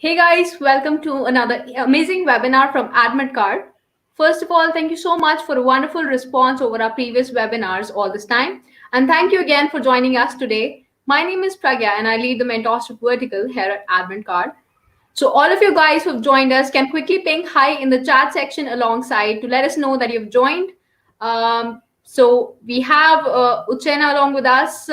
Hey guys, welcome to another amazing webinar from AdmitKard. First of all, thank you so much for a wonderful response over our previous webinars all this time. And thank you again for joining us today. My name is Pragya and I lead the mentorship vertical here at AdmitKard. So all of you guys who have joined us can quickly ping hi in the chat section alongside to let us know that you've joined. So we have Uchena along with us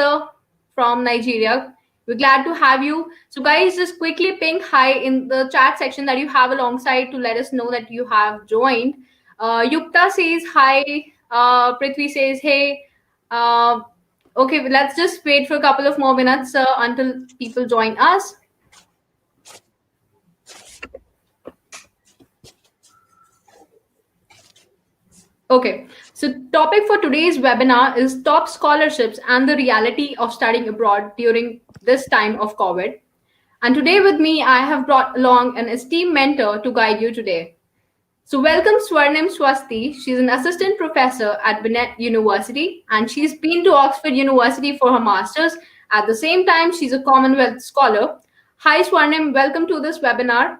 from Nigeria. We're glad to have you. So guys, just quickly ping hi in the chat section that you have alongside to let us know that you have joined. Yukta says hi. Prithvi says hey. Okay, let's just wait for a couple of more minutes until people join us. Okay, so topic for today's webinar is top scholarships and the reality of studying abroad during this time of COVID. And today with me, I have brought along an esteemed mentor to guide you today. So welcome Swarnim Swasti. She's an assistant professor at Bennett University, and she's been to Oxford University for her master's. At the same time, she's a Commonwealth scholar. Hi Swarnim, welcome to this webinar.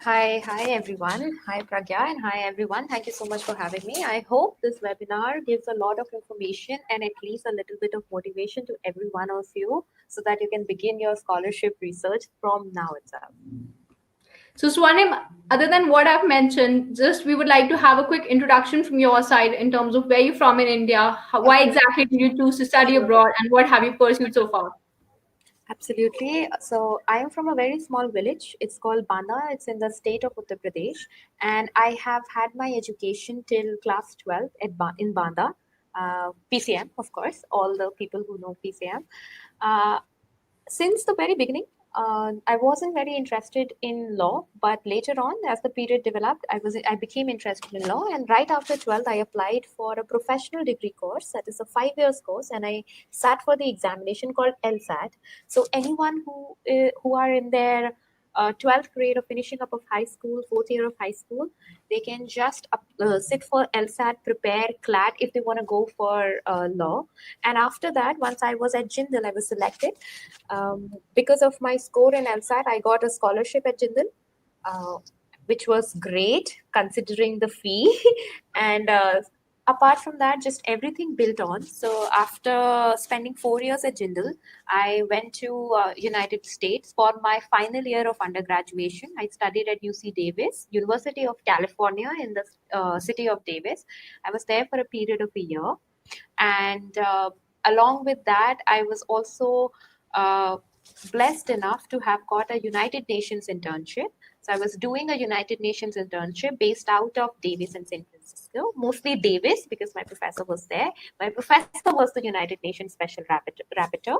Hi everyone. Hi Pragya and hi everyone. Thank you so much for having me. I hope this webinar gives a lot of information and at least a little bit of motivation to every one of you so that you can begin your scholarship research from now itself. So Swarnim, other than what I've mentioned, just we would like to have a quick introduction from your side in terms of where you're from in India, why exactly did you choose to study abroad, and what have you pursued so far? Absolutely. So I am from a very small village. It's called Banda. It's in the state of Uttar Pradesh. And I have had my education till class 12 in Banda. PCM, of course, all the people who know PCM. Since the very beginning, I wasn't very interested in law, but later on, as the period developed, I became interested in law. And right after 12th, I applied for a professional degree course. That is a 5 years course, and I sat for the examination called LSAT. So anyone who are in their 12th grade or finishing up of high school, 4th year of high school, they can just sit for LSAT, prepare CLAT if they want to go for law. And after that, once I was at Jindal, I was selected. Because of my score in LSAT, I got a scholarship at Jindal, which was great considering the fee. And apart from that, just everything built on. So after spending 4 years at Jindal, I went to United States for my final year of undergraduation. I studied at UC Davis, University of California in the city of Davis. I was there for a period of a year. And along with that, I was also blessed enough to have got a United Nations internship. So I was doing a United Nations internship based out of Davis and San Francisco, mostly Davis because my professor was there. My professor was the United Nations Special Rapporteur.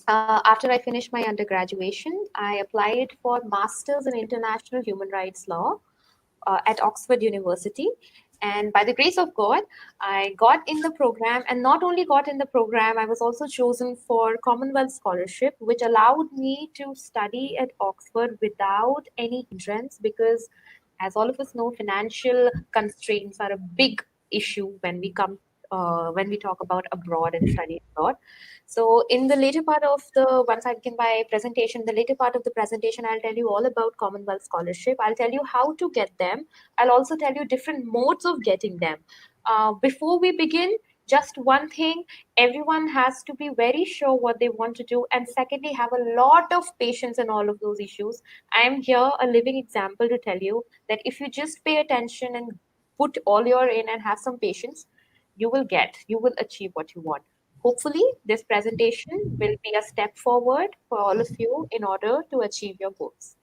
After I finished my undergraduation, I applied for Masters in International Human Rights Law at Oxford University. And by the grace of God, I got in the program, and not only got in the program, I was also chosen for Commonwealth Scholarship, which allowed me to study at Oxford without any hindrance because, as all of us know, financial constraints are a big issue when we talk about abroad and study abroad. So in the later part of once I begin my presentation, the later part of the presentation, I'll tell you all about Commonwealth Scholarship. I'll tell you how to get them. I'll also tell you different modes of getting them. Before we begin, just one thing, everyone has to be very sure what they want to do. And secondly, have a lot of patience in all of those issues. I am here a living example to tell you that if you just pay attention and put all your in and have some patience, you will achieve what you want. Hopefully, this presentation will be a step forward for all of you in order to achieve your goals.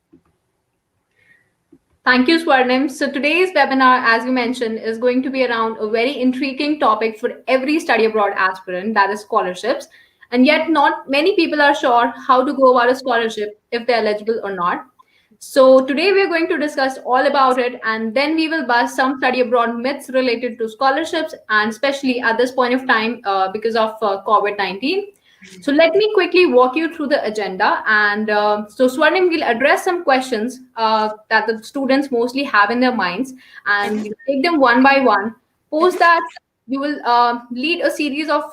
Thank you, Swarnim. So today's webinar, as we mentioned, is going to be around a very intriguing topic for every study abroad aspirant, that is scholarships. And yet not many people are sure how to go about a scholarship, if they're eligible or not. So today we're going to discuss all about it, and then we will bust some study abroad myths related to scholarships, and especially at this point of time because of COVID-19. So let me quickly walk you through the agenda. And so Swarnim will address some questions that the students mostly have in their minds, and we'll take them one by one. Post that, you will lead a series of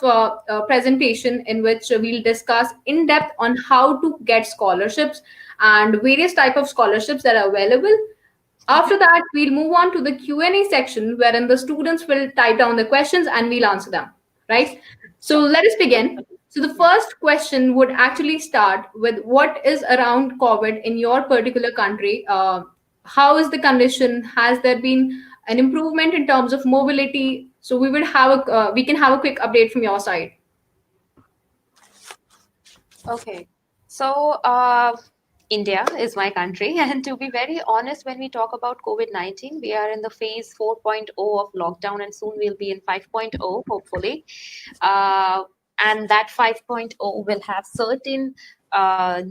presentation in which we'll discuss in depth on how to get scholarships and various type of scholarships that are available. After that, we'll move on to the Q&A section wherein the students will type down the questions and we'll answer them, right? So let us begin. So the first question would actually start with what is around COVID in your particular country? How is the condition? Has there been an improvement in terms of mobility? So we can have a quick update from your side. Okay. So, India is my country. And to be very honest, when we talk about COVID-19, we are in the phase 4.0 of lockdown, and soon we'll be in 5.0, hopefully. And that 5.0 will have certain, I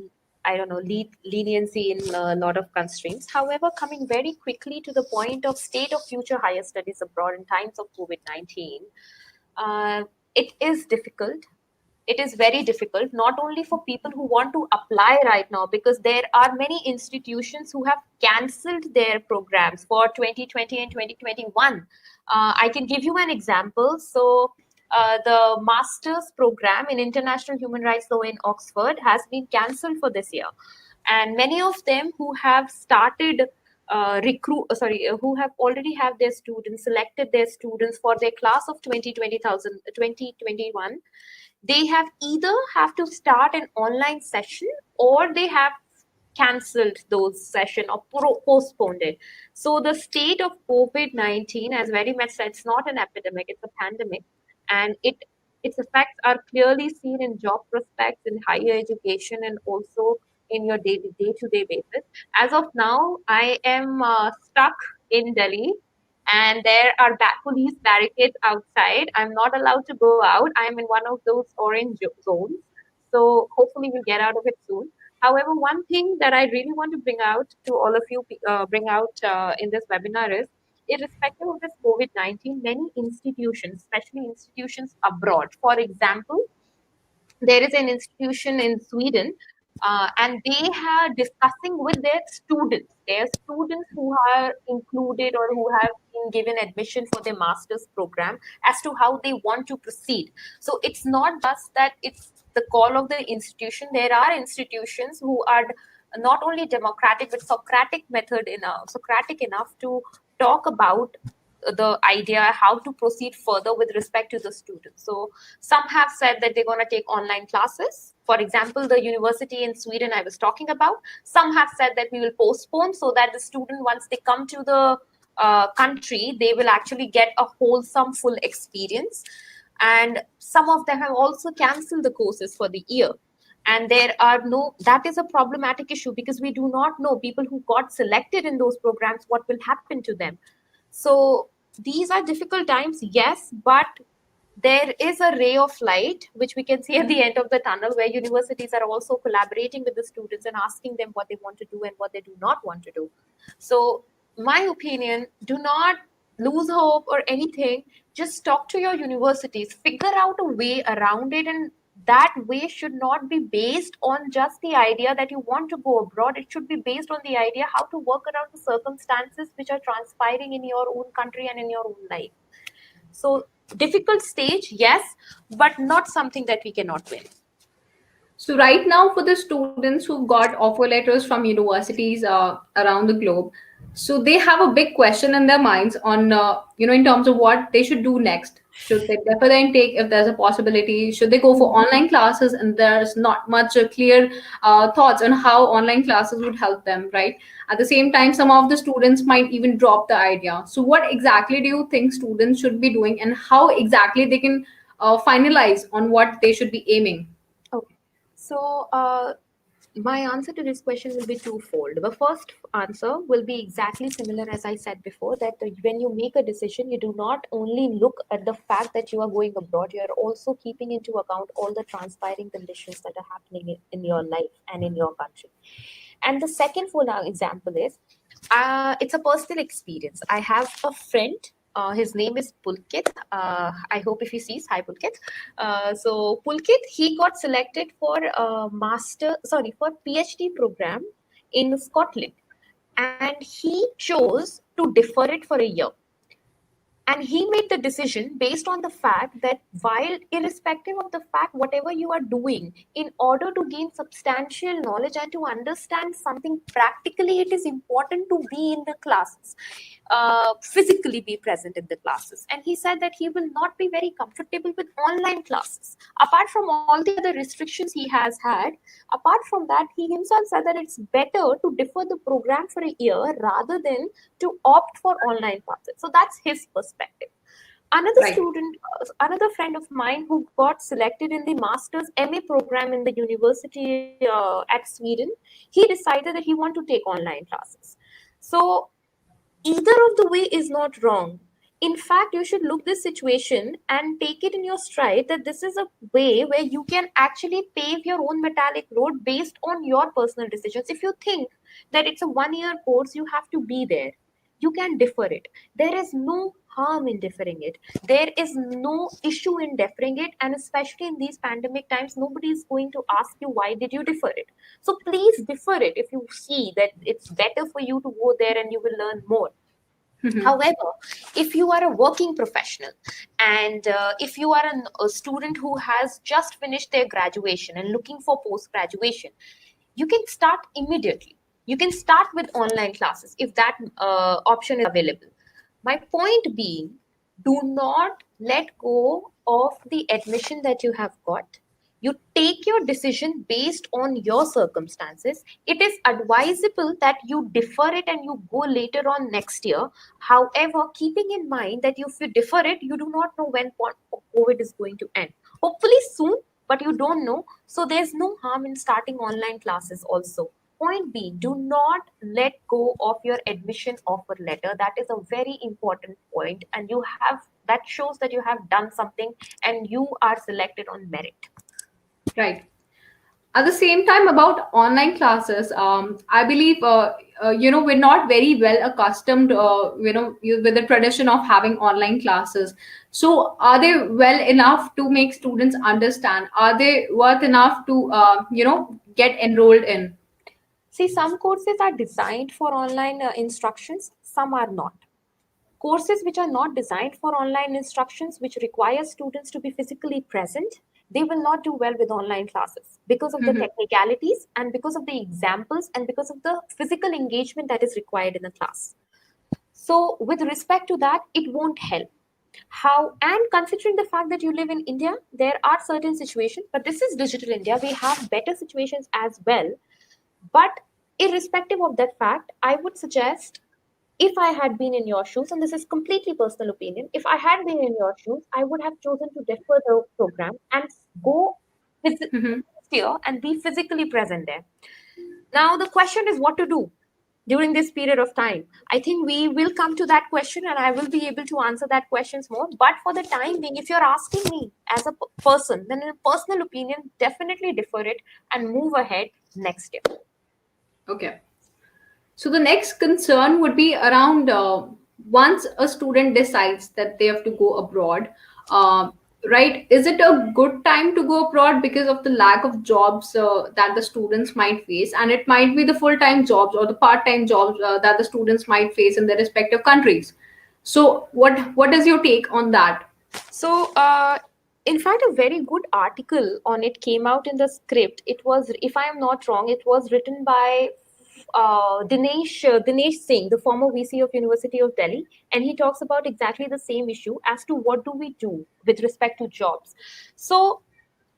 don't know, leniency in a lot of constraints. However, coming very quickly to the point of state of future higher studies abroad in times of COVID-19, it is difficult. It is very difficult, not only for people who want to apply right now, because there are many institutions who have cancelled their programs for 2020 and 2021. I can give you an example. So the master's program in international human rights law in Oxford has been cancelled for this year. And many of them who have started who have already have their students, selected their students for their class of 2021, they have either have to start an online session or they have cancelled those session or postponed it. So the state of COVID-19, as very much said, it's not an epidemic, it's a pandemic, and its effects are clearly seen in job prospects, in higher education, and also in your day-to-day basis. As of now, I am stuck in Delhi, and there are police barricades outside. I'm not allowed to go out. I'm in one of those orange zones. So hopefully we'll get out of it soon. However, one thing that I really want to bring out to all of you, in this webinar is, irrespective of this COVID-19, many institutions, especially institutions abroad, for example, there is an institution in Sweden, and they are discussing with their students who are included or who have been given admission for their master's program, as to how they want to proceed. So it's not just that it's the call of the institution. There are institutions who are not only democratic but Socratic enough to talk about the idea how to proceed further with respect to the students. So some have said that they're going to take online classes. For example, the university in Sweden I was talking about, some have said that we will postpone so that the student, once they come to the country, they will actually get a wholesome full experience. And some of them have also cancelled the courses for the year. And that is a problematic issue, because we do not know people who got selected in those programs, what will happen to them. So these are difficult times, yes, but there is a ray of light which we can see at the end of the tunnel, where universities are also collaborating with the students and asking them what they want to do and what they do not want to do. So my opinion, do not lose hope or anything. Just talk to your universities, figure out a way around it, and that way should not be based on just the idea that you want to go abroad. It should be based on the idea how to work around the circumstances which are transpiring in your own country and in your own life. So difficult stage, yes, but not something that we cannot win. So right now, for the students who got offer letters from universities around the globe, so they have a big question in their minds on in terms of what they should do next. Should they defer the intake if there's a possibility? Should they go for online classes? And there's not much clear thoughts on how online classes would help them, right? At the same time, some of the students might even drop the idea. So what exactly do you think students should be doing, and how exactly they can finalize on what they should be aiming? Okay. So my answer to this question will be twofold. The first answer will be exactly similar as I said before, that when you make a decision, you do not only look at the fact that you are going abroad, you are also keeping into account all the transpiring conditions that are happening in your life and in your country. And the second full example is, it's a personal experience. I have a friend. His name is Pulkit. I hope if he sees, hi Pulkit. So Pulkit, he got selected for PhD program in Scotland, and he chose to defer it for a year. And he made the decision based on the fact that while irrespective of the fact, whatever you are doing, in order to gain substantial knowledge and to understand something practically, it is important to be in the classes, physically be present in the classes. And he said that he will not be very comfortable with online classes. Apart from all the other restrictions he has had, apart from that, he himself said that it's better to defer the program for a year rather than to opt for online classes. So that's his perspective. Another Right. student, another friend of mine who got selected in the master's MA program in the university at Sweden, he decided that he wanted to take online classes. So either of the way is not wrong. In fact, you should look this situation and take it in your stride that this is a way where you can actually pave your own metallic road based on your personal decisions. If you think that it's a 1 year course, you have to be there. You can defer it. There is no harm in deferring it. There is no issue in deferring it. And especially in these pandemic times, nobody is going to ask you, why did you defer it? So please defer it if you see that it's better for you to go there and you will learn more. However, if you are a working professional and if you are a student who has just finished their graduation and looking for post-graduation, you can start immediately. You can start with online classes if that option is available. My point being, do not let go of the admission that you have got. You take your decision based on your circumstances. It is advisable that you defer it and you go later on next year. However, keeping in mind that if you defer it, you do not know when COVID is going to end. Hopefully soon, but you don't know. So there's no harm in starting online classes also. Point B, do not let go of your admission offer letter. That is a very important point, and that shows that you have done something and you are selected on merit. Right. At the same time, about online classes, I believe we're not very well accustomed with the tradition of having online classes. So are they well enough to make students understand? Are they worth enough to get enrolled in? See, some courses are designed for online instructions, some are not. Courses which are not designed for online instructions, which require students to be physically present, they will not do well with online classes because of the technicalities and because of the examples and because of the physical engagement that is required in the class. So with respect to that, it won't help. And considering the fact that you live in India, there are certain situations, but this is digital India. We have better situations as well. But irrespective of that fact, I would suggest, if I had been in your shoes, and this is completely personal opinion, if I had been in your shoes, I would have chosen to defer the program and go visit here and be physically present there. Now, the question is what to do during this period of time. I think we will come to that question and I will be able to answer that questions more. But for the time being, if you're asking me as a person, then in a personal opinion, definitely defer it and move ahead next year. Okay. So the next concern would be around once a student decides that they have to go abroad, right? Is it a good time to go abroad because of the lack of jobs that the students might face? And it might be the full-time jobs or the part-time jobs that the students might face in their respective countries. So what is your take on that? So, in fact, a very good article on it came out in the script. It was, if I am not wrong, it was written by Dinesh Singh, the former VC of University of Delhi, and he talks about exactly the same issue as to what do we do with respect to jobs. So,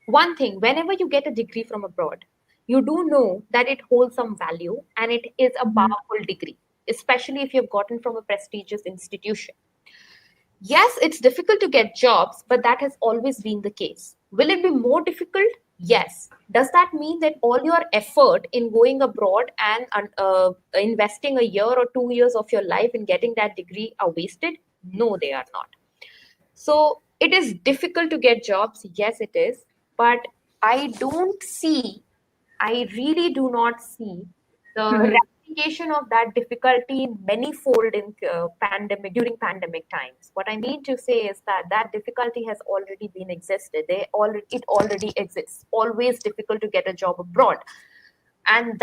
one thing, whenever you get a degree from abroad, you do know that it holds some value and it is a powerful degree, especially if you've gotten from a prestigious institution. Yes, it's difficult to get jobs, but that has always been the case. Will it be more difficult? Yes. Does that mean that all your effort in going abroad and investing a year or 2 years of your life in getting that degree are wasted? No, they are not. So it is difficult to get jobs. Yes, it is. But I really do not see the ramification of that difficulty manyfold in during pandemic times. What I mean to say is that difficulty has already been existed. It already exists. Always difficult to get a job abroad. And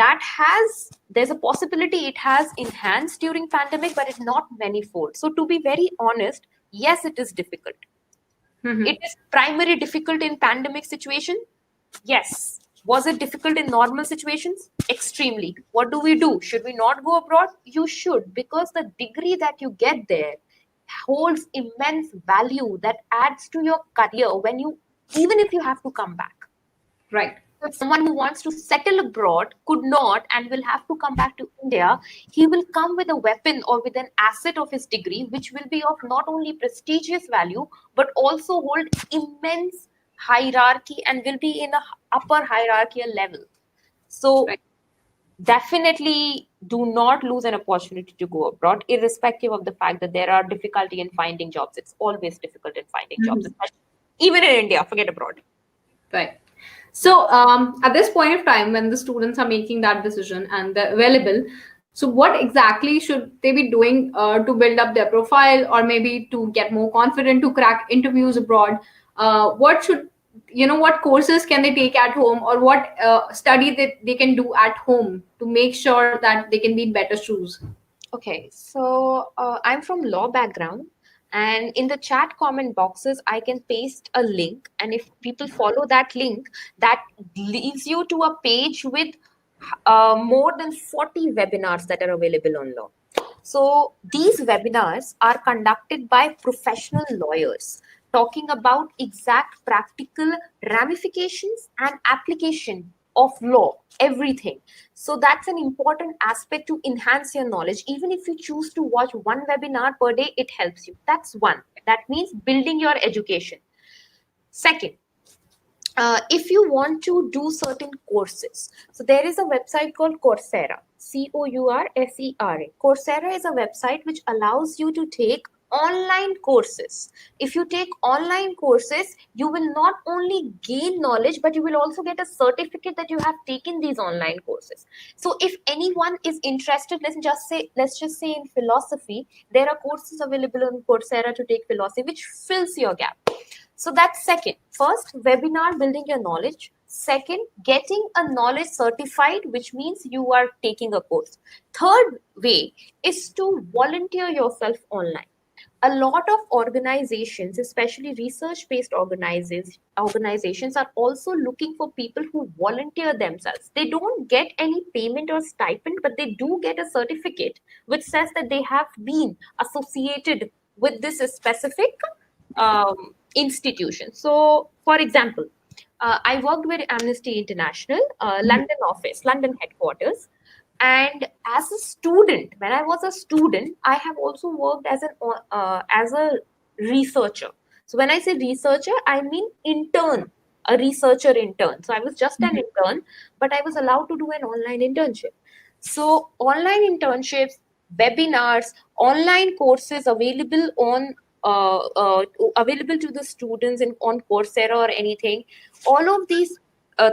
there's a possibility it has enhanced during pandemic, but it's not manifold. So to be very honest, Yes, it is difficult. It is primarily difficult in pandemic situation. Yes. Was it difficult in normal situations? Extremely. What do? Should we not go abroad? You should, because the degree that you get there holds immense value that adds to your career even if you have to come back. Right. If someone who wants to settle abroad could not and will have to come back to India, he will come with a weapon or with an asset of his degree, which will be of not only prestigious value, but also hold immense hierarchy and will be in a upper hierarchical level. So definitely do not lose an opportunity to go abroad, irrespective of the fact that there are difficulty in finding jobs. It's always difficult in finding jobs, even in India, forget abroad. Right. So at this point of time, when the students are making that decision and they're available, so what exactly should they be doing to build up their profile, or maybe to get more confident to crack interviews abroad? What courses can they take at home, or what study that they can do at home to make sure that they can be in better shoes? Okay, so I'm from law background, and in the chat comment boxes, I can paste a link. And if people follow that link, that leads you to a page with more than 40 webinars that are available on law. So these webinars are conducted by professional lawyers talking about exact practical ramifications and application of law, everything. So that's an important aspect to enhance your knowledge. Even if you choose to watch one webinar per day, it helps you. That's one. That means building your education. Second, if you want to do certain courses, so there is a website called Coursera, Coursera. Coursera is a website which allows you to take online courses. If you take online courses, you will not only gain knowledge, but you will also get a certificate that you have taken these online courses. So if anyone is interested, let's just say in philosophy, there are courses available on Coursera to take philosophy, which fills your gap. So that's second. First, webinar, building your knowledge. Second, getting a knowledge certified, which means you are taking a course. Third way is to volunteer yourself online. A lot of organizations, especially research-based organizations, are also looking for people who volunteer themselves. They don't get any payment or stipend, but they do get a certificate which says that they have been associated with this specific institution. So, for example, I worked with Amnesty International, London office, London headquarters. And as a student, when I was a student, I have also worked as a researcher. So when I say researcher, I mean intern, a researcher intern. So I was just an intern, but I was allowed to do an online internship. So online internships, webinars, online courses available available to the students on Coursera or anything. All of these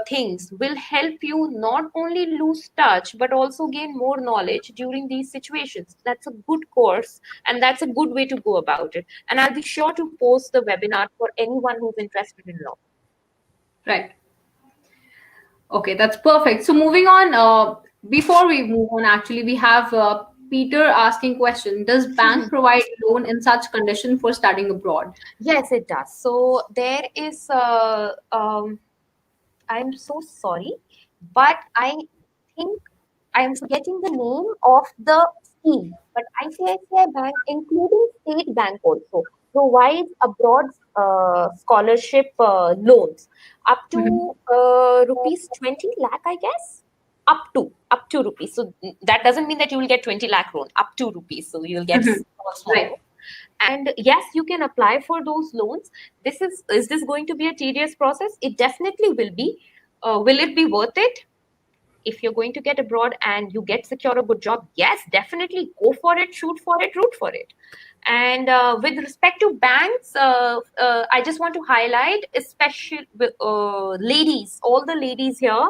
things will help you not only lose touch, but also gain more knowledge during these situations. That's a good course, and that's a good way to go about it. And I'll be sure to post the webinar for anyone who's interested in law. Right. Okay, that's perfect. So moving on, before we move on, actually, we have Peter asking question: does bank provide loan in such condition for studying abroad? Yes, it does. So there is I'm so sorry, but I think I am forgetting the name of the scheme. But ICICI Bank, including State Bank also, provides abroad scholarship loans up to rupees 20 lakh, I guess. Up to rupees. So that doesn't mean that you will get 20 lakh loan, up to rupees. So you will get small. Right. And yes, you can apply for those loans. Is this going to be a tedious process? It definitely will be. Will it be worth it? If you're going to get abroad and you secure a good job, yes, definitely go for it, shoot for it, root for it. And with respect to banks, I just want to highlight, especially ladies, all the ladies here,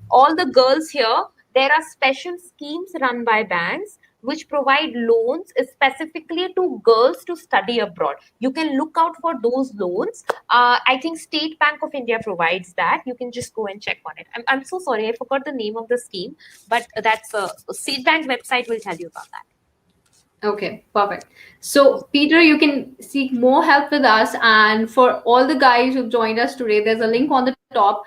all the girls here, there are special schemes run by banks which provide loans specifically to girls to study abroad. You can look out for those loans. I think State Bank of India provides that. You can just go and check on it. I'm so sorry, I forgot the name of the scheme, but that's State Bank website will tell you about that. Okay, perfect. So, Peter, you can seek more help with us. And for all the guys who joined us today, there's a link on the top.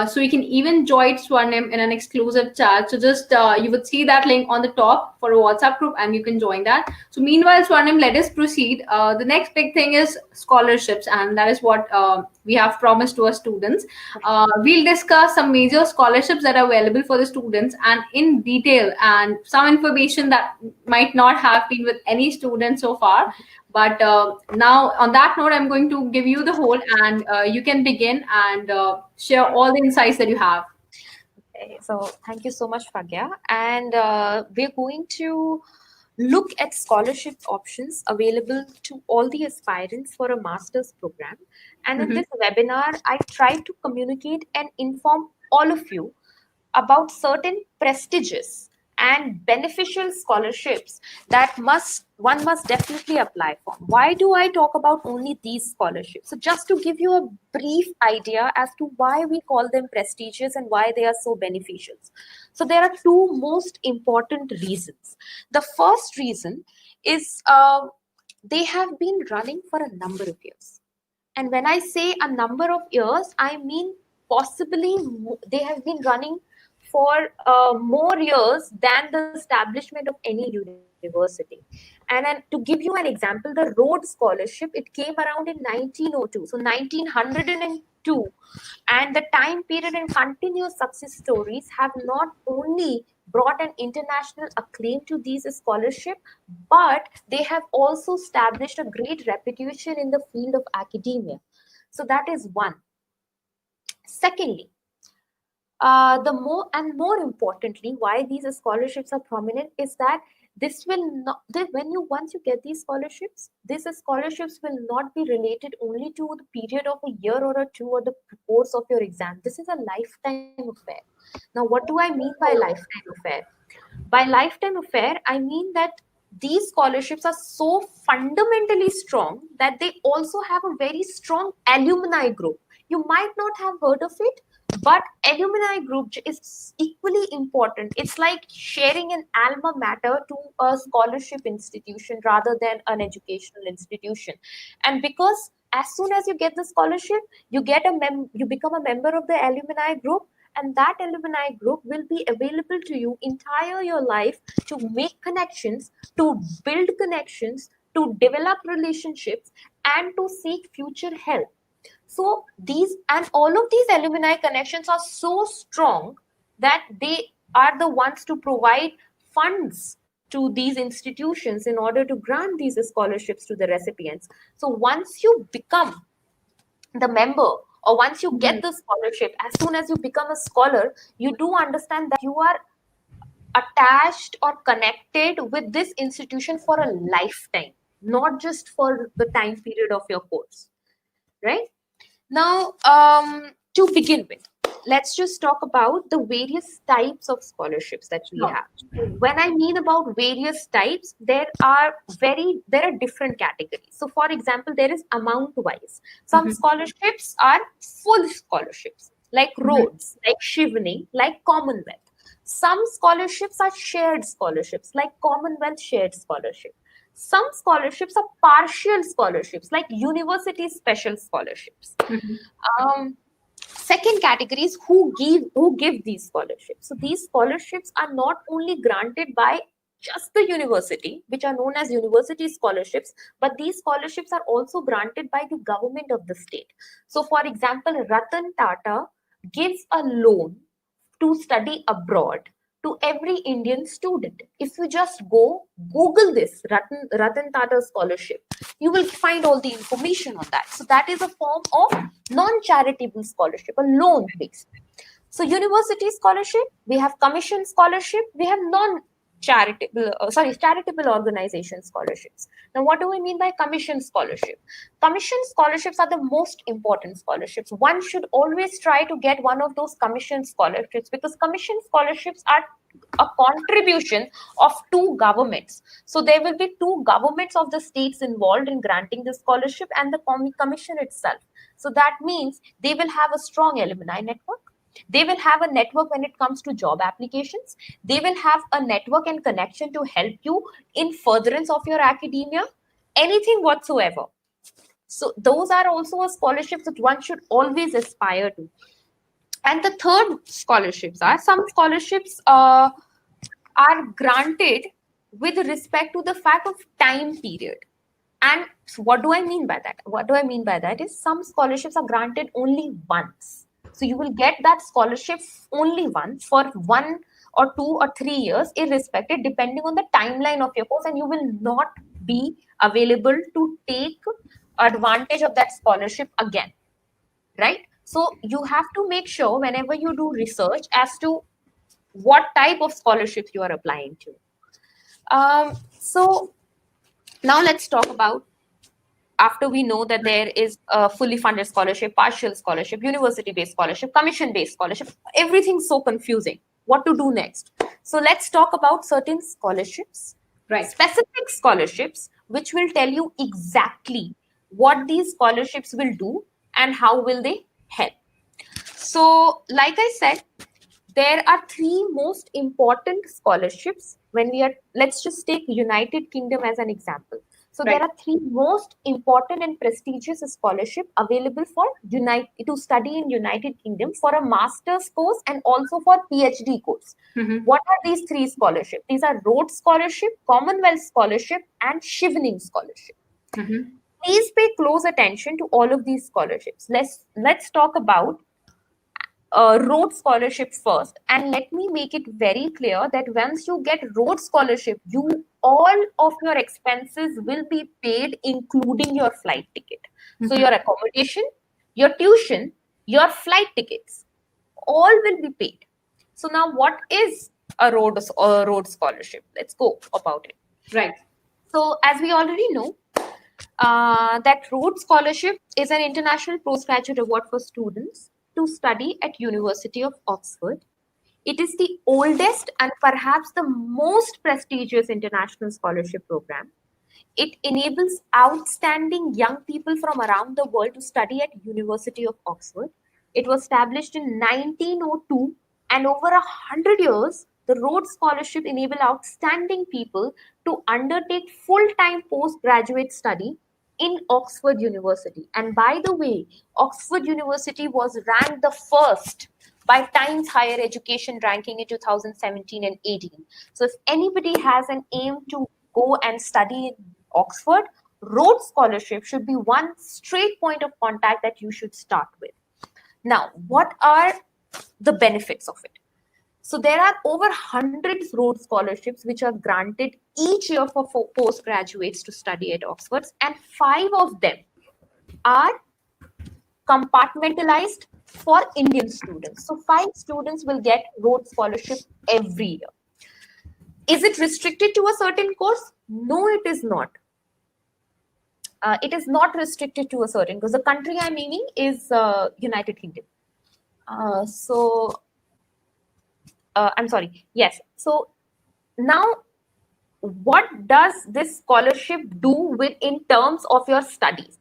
So you can even join Swarnim in an exclusive chat. So just you would see that link on the top for a WhatsApp group, and you can join that. So meanwhile, Swarnim, let us proceed. The next big thing is scholarships, and that is what we have promised to our students. We'll discuss some major scholarships that are available for the students and in detail, and some information that might not have been with any student so far. But now, on that note, I'm going to give you the whole, and you can begin and share all the insights that you have. Okay, so thank you so much, Fagya. And we're going to look at scholarship options available to all the aspirants for a master's program. And in this webinar, I try to communicate and inform all of you about certain prestigious and beneficial scholarships that one must definitely apply for. Why do I talk about only these scholarships? So just to give you a brief idea as to why we call them prestigious and why they are so beneficial. So there are two most important reasons. The first reason is they have been running for a number of years. And when I say a number of years, I mean possibly they have been running for more years than the establishment of any university. And then to give you an example, the Rhodes Scholarship, it came around in 1902, so 1902. And the time period and continuous success stories have not only brought an international acclaim to these scholarships, but they have also established a great reputation in the field of academia. So that is one. Secondly, more importantly, why these scholarships are prominent is that this will not, once you get these scholarships will not be related only to the period of a year or a two or the course of your exam. This is a lifetime affair. Now, what do I mean by lifetime affair? By lifetime affair, I mean that these scholarships are so fundamentally strong that they also have a very strong alumni group. You might not have heard of it, but alumni group is equally important. It's like sharing an alma mater to a scholarship institution rather than an educational institution. And because as soon as you get the scholarship, you become a member of the alumni group, and that alumni group will be available to you entire your life to make connections, to build connections, to develop relationships, and to seek future help. So all of these alumni connections are so strong that they are the ones to provide funds to these institutions in order to grant these scholarships to the recipients. So once you become the member, or once you get the scholarship, as soon as you become a scholar, you do understand that you are attached or connected with this institution for a lifetime, not just for the time period of your course, right? Now, to begin with, let's just talk about the various types of scholarships that we have. When I mean about various types, there are different categories. So, for example, there is amount-wise. Some scholarships are full scholarships, like Rhodes, like Shivani, like Commonwealth. Some scholarships are shared scholarships, like Commonwealth Shared Scholarship. Some scholarships are partial scholarships, like university special scholarships. Second category is who give these scholarships. So these scholarships are not only granted by just the university, which are known as university scholarships, but these scholarships are also granted by the government of the state. So, for example, Ratan Tata gives a loan to study abroad to every Indian student. If you just Google this Ratan Tata scholarship, you will find all the information on that. So that is a form of non-charitable scholarship, a loan based. So university scholarship, we have commission scholarship, we have charitable organization scholarships. Now, what do we mean by commission scholarship? Commission scholarships are the most important scholarships. One should always try to get one of those commission scholarships, because commission scholarships are a contribution of two governments. So there will be two governments of the states involved in granting the scholarship and the commission itself. So that means they will have a strong alumni network. They will have a network when it comes to job applications. They will have a network and connection to help you in furtherance of your academia, anything whatsoever. So those are also a scholarships that one should always aspire to. And the third scholarships are, some scholarships are granted with respect to the fact of time period. And what do I mean by that? What do I mean by that is, some scholarships are granted only once. So you will get that scholarship only once for 1 or 2 or 3 years, irrespective, depending on the timeline of your course, and you will not be available to take advantage of that scholarship again, right? So you have to make sure whenever you do research as to what type of scholarship you are applying to. So now let's talk about, after we know that there is a fully funded scholarship, partial scholarship, university-based scholarship, commission-based scholarship, everything's so confusing. What to do next? So let's talk about certain scholarships, Right. specific scholarships, which will tell you exactly what these scholarships will do and how will they help. So like I said, there are 3 most important scholarships when we are, let's just take United Kingdom as an example. So Right. there are 3 most important and prestigious scholarship available for to study in United Kingdom for a master's course and also for PhD course. What are these 3 scholarships? These are Rhodes Scholarship, Commonwealth Scholarship, and Chevening Scholarship. Please pay close attention to all of these scholarships. Let's talk about Rhodes Scholarship first, and let me make it very clear that once you get Rhodes Scholarship, all of your expenses will be paid, including your flight ticket. So your accommodation, your tuition, your flight tickets, all will be paid. So now, what is a Rhodes Scholarship? Let's go about it. Right. So as we already know, that Rhodes Scholarship is an international postgraduate award for students to study at University of Oxford. It is the oldest and perhaps the most prestigious international scholarship program. It enables outstanding young people from around the world to study at University of Oxford. It was established in 1902, and over 100 years, the Rhodes Scholarship enabled outstanding people to undertake full-time postgraduate study in Oxford University. And by the way, Oxford University was ranked the first by Times Higher Education ranking in 2017 and 18. So if anybody has an aim to go and study in Oxford, Rhodes Scholarship should be one straight point of contact that you should start with. Now, what are the benefits of it? So there are over 100 Rhodes Scholarships which are granted each year for postgraduates to study at Oxford, and 5 of them are compartmentalized for Indian students. So 5 students will get Rhodes Scholarship every year. Is it restricted to a certain course? No, it is not. It is not restricted to a certain course. The country I'm meaning is United Kingdom. I'm sorry. Yes. So now, what does this scholarship do in terms of your studies?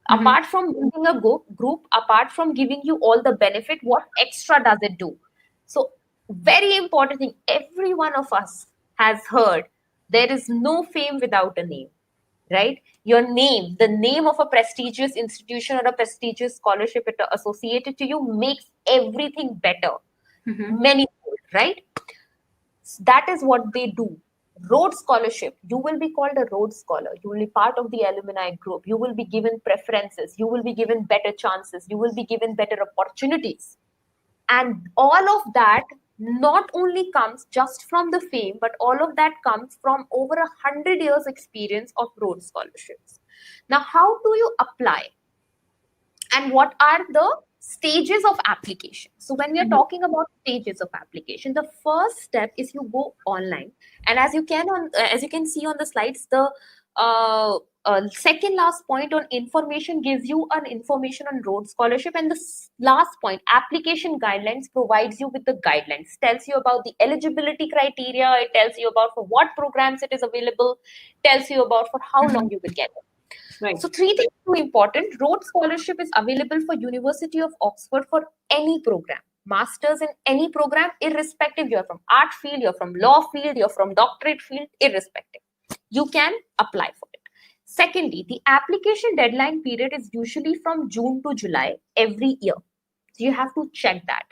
Apart from building a group, apart from giving you all the benefit, what extra does it do? So very important thing, every one of us has heard, there is no fame without a name, right? Your name, the name of a prestigious institution or a prestigious scholarship associated to you makes everything better. Many-fold, right? That is what they do. Rhodes Scholarship, you will be called a Rhodes Scholar. You will be part of the alumni group. You will be given preferences. You will be given better chances. You will be given better opportunities. And all of that not only comes just from the fame, but all of that comes from over 100 years experience of Rhodes Scholarships. Now, how do you apply? And what are the stages of application? So when we are talking about stages of application, the first step is you go online, and as you can see on the slides, the second last point on information gives you an information on Rhodes Scholarship, and the last point, application guidelines, provides you with the guidelines, tells you about the eligibility criteria, it tells you about for what programs it is available, tells you about for how long you will get it. Right. So 3 things are important. Rhodes Scholarship is available for University of Oxford for any program. master's in any program, irrespective you're from art field, you're from law field, you're from doctorate field, irrespective, you can apply for it. Secondly, the application deadline period is usually from June to July every year. So you have to check that.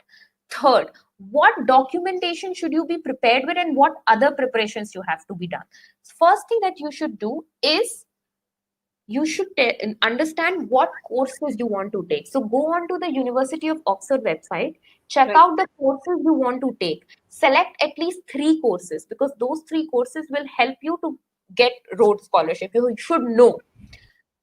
Third, what documentation should you be prepared with and what other preparations you have to be done? First thing that you should do is you should understand what courses you want to take. So go on to the University of Oxford website, check Right. out the courses you want to take. Select at least 3 courses because those 3 courses will help you to get Rhodes Scholarship. You should know.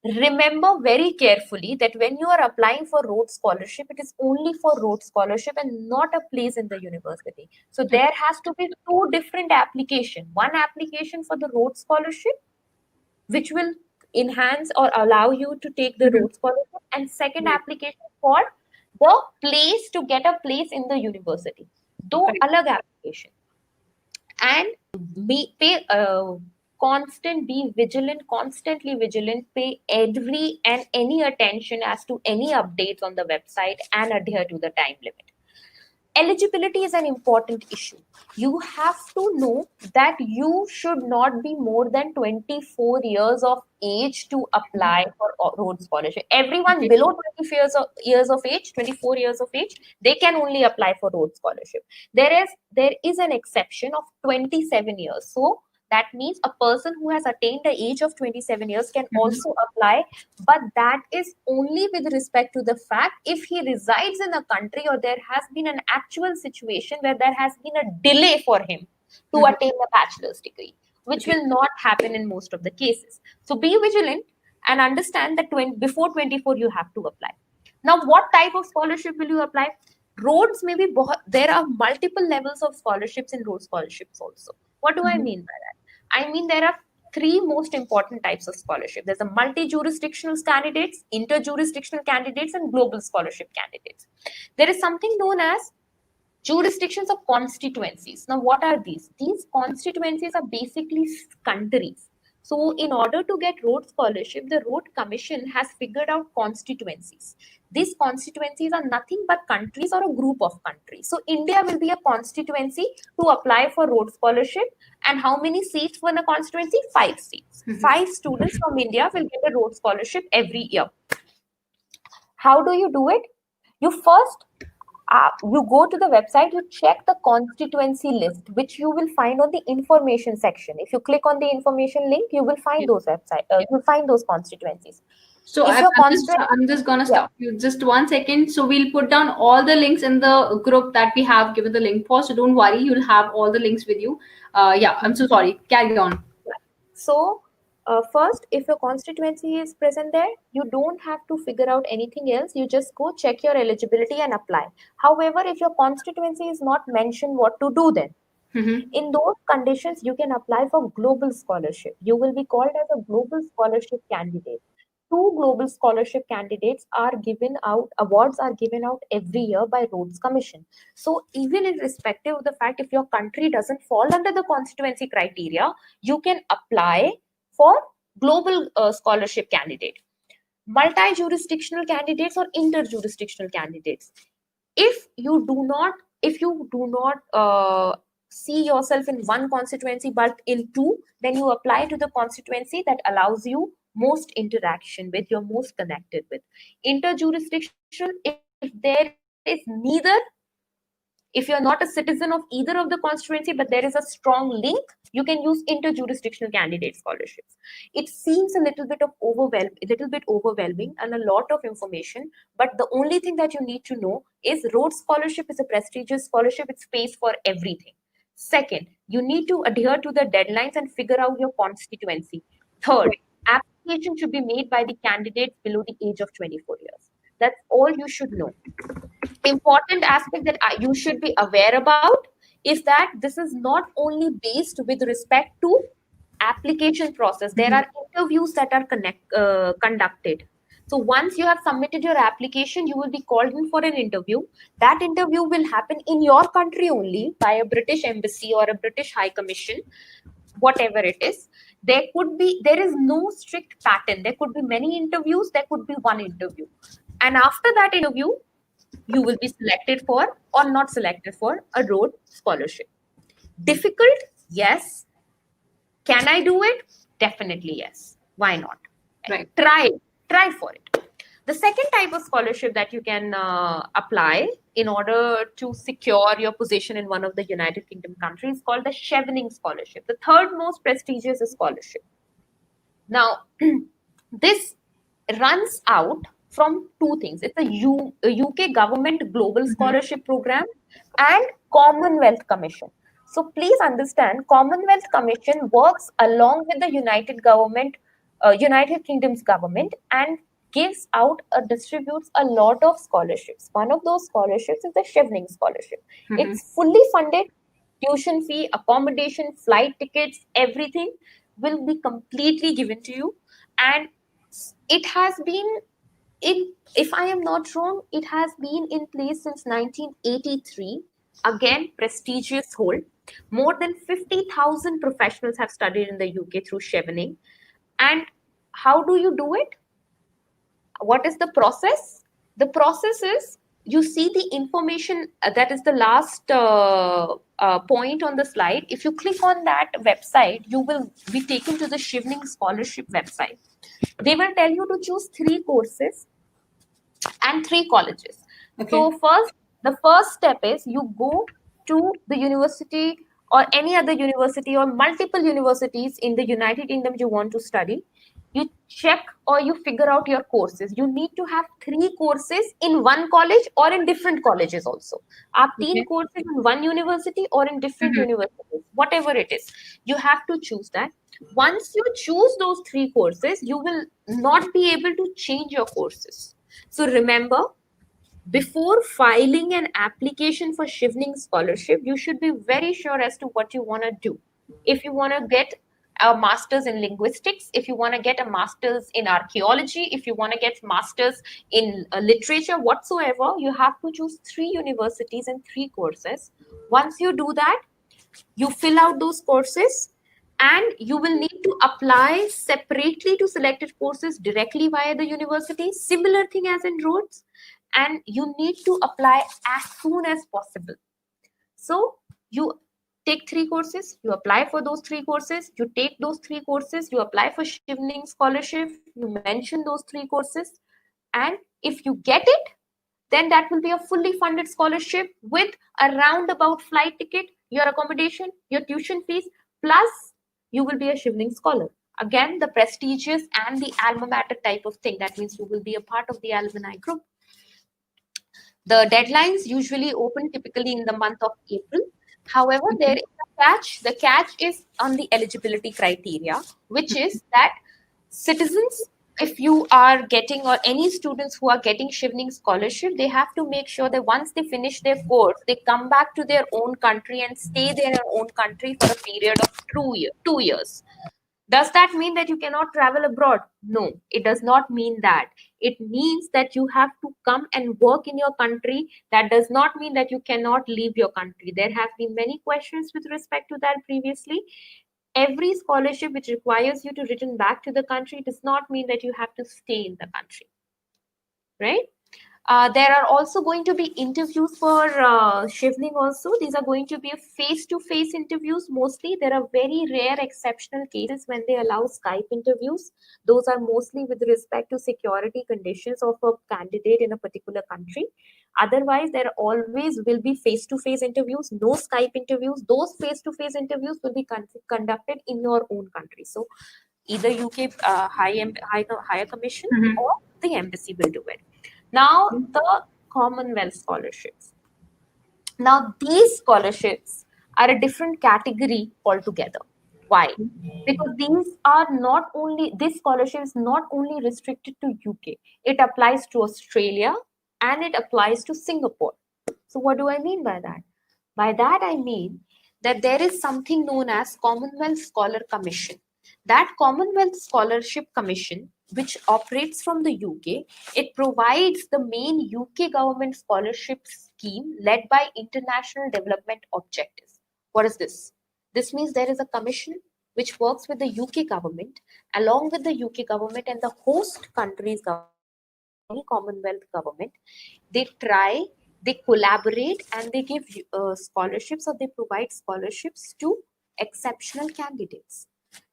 Remember very carefully that when you are applying for Rhodes Scholarship, it is only for Rhodes Scholarship and not a place in the university. So there has to be 2 different applications. One application for the Rhodes Scholarship, which will enhance or allow you to take the Rhodes Scholarship, and second application for the place to get a place in the university. Though Right. alag application. And be constantly vigilant, pay every and any attention as to any updates on the website and adhere to the time limit. Eligibility is an important issue. You have to know that you should not be more than 24 years of age to apply for Rhodes Scholarship. Everyone below 24 years of age, 24 years of age, they can only apply for Rhodes Scholarship. There is an exception of 27 years. So that means a person who has attained the age of 27 years can also apply, but that is only with respect to the fact if he resides in a country or there has been an actual situation where there has been a delay for him to attain a bachelor's degree, which will not happen in most of the cases. So be vigilant and understand that before 24 you have to apply. Now, what type of scholarship will you apply? Rhodes there are multiple levels of scholarships in Rhodes scholarships also. What do I mean by that? I mean, there are 3 most important types of scholarship. There's a multi-jurisdictional candidates, inter-jurisdictional candidates, and global scholarship candidates. There is something known as jurisdictions of constituencies. Now, what are these? These constituencies are basically countries. So, in order to get Rhodes Scholarship, the Rhodes Commission has figured out constituencies. These constituencies are nothing but countries or a group of countries. So, India will be a constituency to apply for Rhodes Scholarship. And how many seats for the constituency? 5 seats. 5 students from India will get a Rhodes Scholarship every year. How do you do it? You first you go to the website, you check the constituency list, which you will find on the information section. If you click on the information link, you will find those you'll find those constituencies. So If I'm just gonna stop you just 1 second. So we'll put down all the links in the group that we have given the link for. So don't worry, you'll have all the links with you. Yeah, I'm so sorry. Carry on. So first, if your constituency is present there, you don't have to figure out anything else. You just go check your eligibility and apply. However, if your constituency is not mentioned, what to do then? In those conditions, you can apply for global scholarship. You will be called as a global scholarship candidate. 2 global scholarship candidates are given out, awards are given out every year by Rhodes Commission. So even irrespective of the fact if your country doesn't fall under the constituency criteria, you can apply for global scholarship candidate. Multi-jurisdictional candidates or inter-jurisdictional candidates. If you do not see yourself in one constituency but in 2, then you apply to the constituency that allows you most interaction with, you're most connected with. Interjurisdictional, if there is neither, if you're not a citizen of either of the constituency but there is a strong link, you can use interjurisdictional candidate scholarships. It seems a little bit overwhelming and a lot of information, but the only thing that you need to know is Rhodes Scholarship is a prestigious scholarship. It pays for everything. Second, you need to adhere to the deadlines and figure out your constituency. Third, application should be made by the candidates below the age of 24 years. That's all you should know. Important aspect that you should be aware about is that this is not only based with respect to application process. There are interviews that are conducted. So once you have submitted your application, you will be called in for an interview. That interview will happen in your country only by a British embassy or a British High Commission, whatever it is. There is no strict pattern. There could be many interviews, there could be one interview. And after that interview, you will be selected for or not selected for a Rhodes Scholarship. Difficult? Yes. Can I do it? Definitely yes. Why not? Right. Try for it. The second type of scholarship that you can apply in order to secure your position in one of the United Kingdom countries is called the Chevening Scholarship, the third most prestigious scholarship. Now, this runs out from two things. It's a UK government global scholarship program and Commonwealth Commission. So please understand, Commonwealth Commission works along with the United Kingdom's government and gives out distributes a lot of scholarships. One of those scholarships is the Chevening Scholarship. It's fully funded, tuition fee, accommodation, flight tickets, everything will be completely given to you, and it has been if I am not wrong, it has been in place since 1983. Again, prestigious hold. More than 50,000 professionals have studied in the UK through Chevening. And how do you do it? What is the process? The process is, you see the information that is the last point on the slide. If you click on that website, you will be taken to the Chevening Scholarship website. They will tell you to choose 3 courses and 3 colleges. Okay. So the first step is you go to the university or any other university or multiple universities in the United Kingdom you want to study. You check or you figure out your courses. You need to have 3 courses in one college or in different colleges also. Up 3 courses in one university or in different universities, whatever it is. You have to choose that. Once you choose those 3 courses, you will not be able to change your courses. So remember, before filing an application for Chevening Scholarship, you should be very sure as to what you want to do. If you want to get a master's in linguistics, if you want to get a master's in archaeology, if you want to get master's in literature, whatsoever, you have to choose 3 universities and 3 courses. Once you do that, you fill out those courses, and you will need to apply separately to selected courses directly via the university. Similar thing as in Rhodes, and you need to apply as soon as possible. So you take 3 courses, you apply for those 3 courses, you take those 3 courses, you apply for Chevening Scholarship, you mention those 3 courses, and if you get it, then that will be a fully funded scholarship with a roundabout flight ticket, your accommodation, your tuition fees, plus you will be a Chevening scholar. Again, the prestigious and the alma mater type of thing. That means you will be a part of the alumni group. The deadlines usually open typically in the month of April. However, there is a catch. The catch is on the eligibility criteria, which is that citizens, if you are getting, or any students who are getting Chevening Scholarship, they have to make sure that once they finish their course, they come back to their own country and stay there in their own country for a period of 2 years. Does that mean that you cannot travel abroad? No, it does not mean that. It means that you have to come and work in your country. That does not mean that you cannot leave your country. There have been many questions with respect to that previously. Every scholarship which requires you to return back to the country does not mean that you have to stay in the country, right? There are also going to be interviews for Chevening also. These are going to be face-to-face interviews mostly. There are very rare exceptional cases when they allow Skype interviews. Those are mostly with respect to security conditions of a candidate in a particular country. Otherwise, there always will be face-to-face interviews, no Skype interviews. Those face-to-face interviews will be conducted in your own country. So either UK Higher Commission or the embassy will do it. Now, the Commonwealth scholarships. Now, these scholarships are a different category altogether. Why? Because this scholarship is not only restricted to UK. It applies to Australia and it applies to Singapore. So what do I mean by that? By that I mean that there is something known as Commonwealth Scholar Commission. That Commonwealth Scholarship Commission, which operates from the UK, it provides the main UK government scholarship scheme led by international development objectives. What is this? This means there is a commission which works with the UK government, along with the UK government and the host country's government, any Commonwealth government, they collaborate, and they give scholarships, or they provide scholarships to exceptional candidates.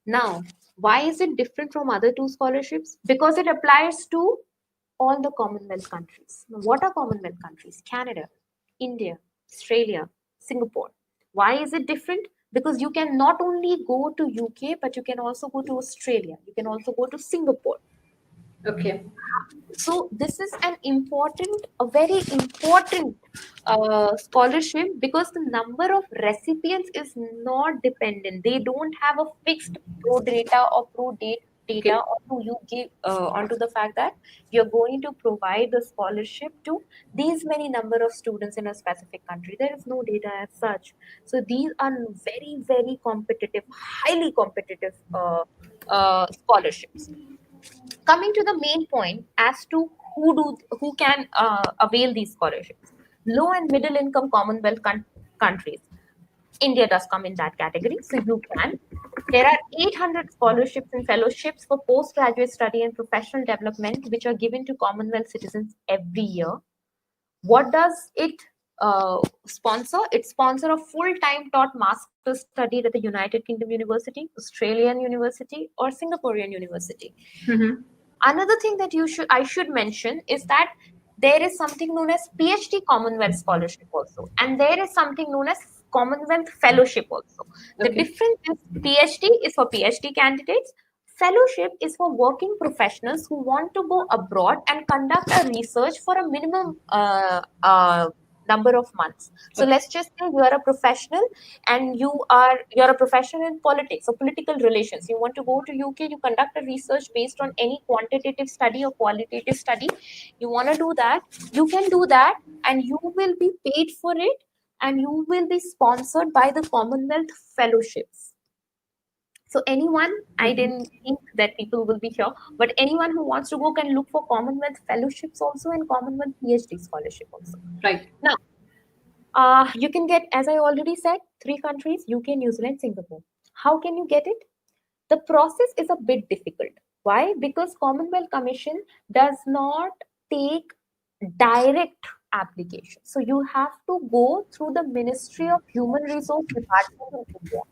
Now, why is it different from other two scholarships? Because it applies to all the Commonwealth countries. Now, what are Commonwealth countries? Canada, India, Australia, Singapore. Why is it different? Because you can not only go to UK, but you can also go to Australia. You can also go to Singapore. Okay. So this is a very important scholarship, because the number of recipients is not dependent. They don't have a fixed pro data or pro date data, or you give onto the fact that you're going to provide the scholarship to these many number of students in a specific country. There is no data as such. So these are very, very competitive, highly competitive scholarships. Coming to the main point as to who can avail these scholarships. Low and middle income Commonwealth countries. India does come in that category, so you can. There are 800 scholarships and fellowships for postgraduate study and professional development, which are given to Commonwealth citizens every year. What does it sponsor? It sponsors a full-time taught master's studied at the United Kingdom University, Australian University, or Singaporean University. Mm-hmm. Another thing that I should mention is that there is something known as PhD Commonwealth Scholarship also, and there is something known as Commonwealth Fellowship also. The difference is PhD is for PhD candidates. Fellowship is for working professionals who want to go abroad and conduct a research for a minimum number of months. So let's just say you are a professional, and you're a professional in politics or political relations. You want to go to UK, you conduct a research based on any quantitative study or qualitative study. You want to do that, you can do that, and you will be paid for it, and you will be sponsored by the Commonwealth Fellowships. So anyone, I didn't think that people will be here, but anyone who wants to go can look for Commonwealth Fellowships also and Commonwealth PhD Scholarship also. Right. Now, you can get, as I already said, 3 countries, UK, New Zealand, Singapore. How can you get it? The process is a bit difficult. Why? Because Commonwealth Commission does not take direct application. So you have to go through the Ministry of Human Resource Department of India.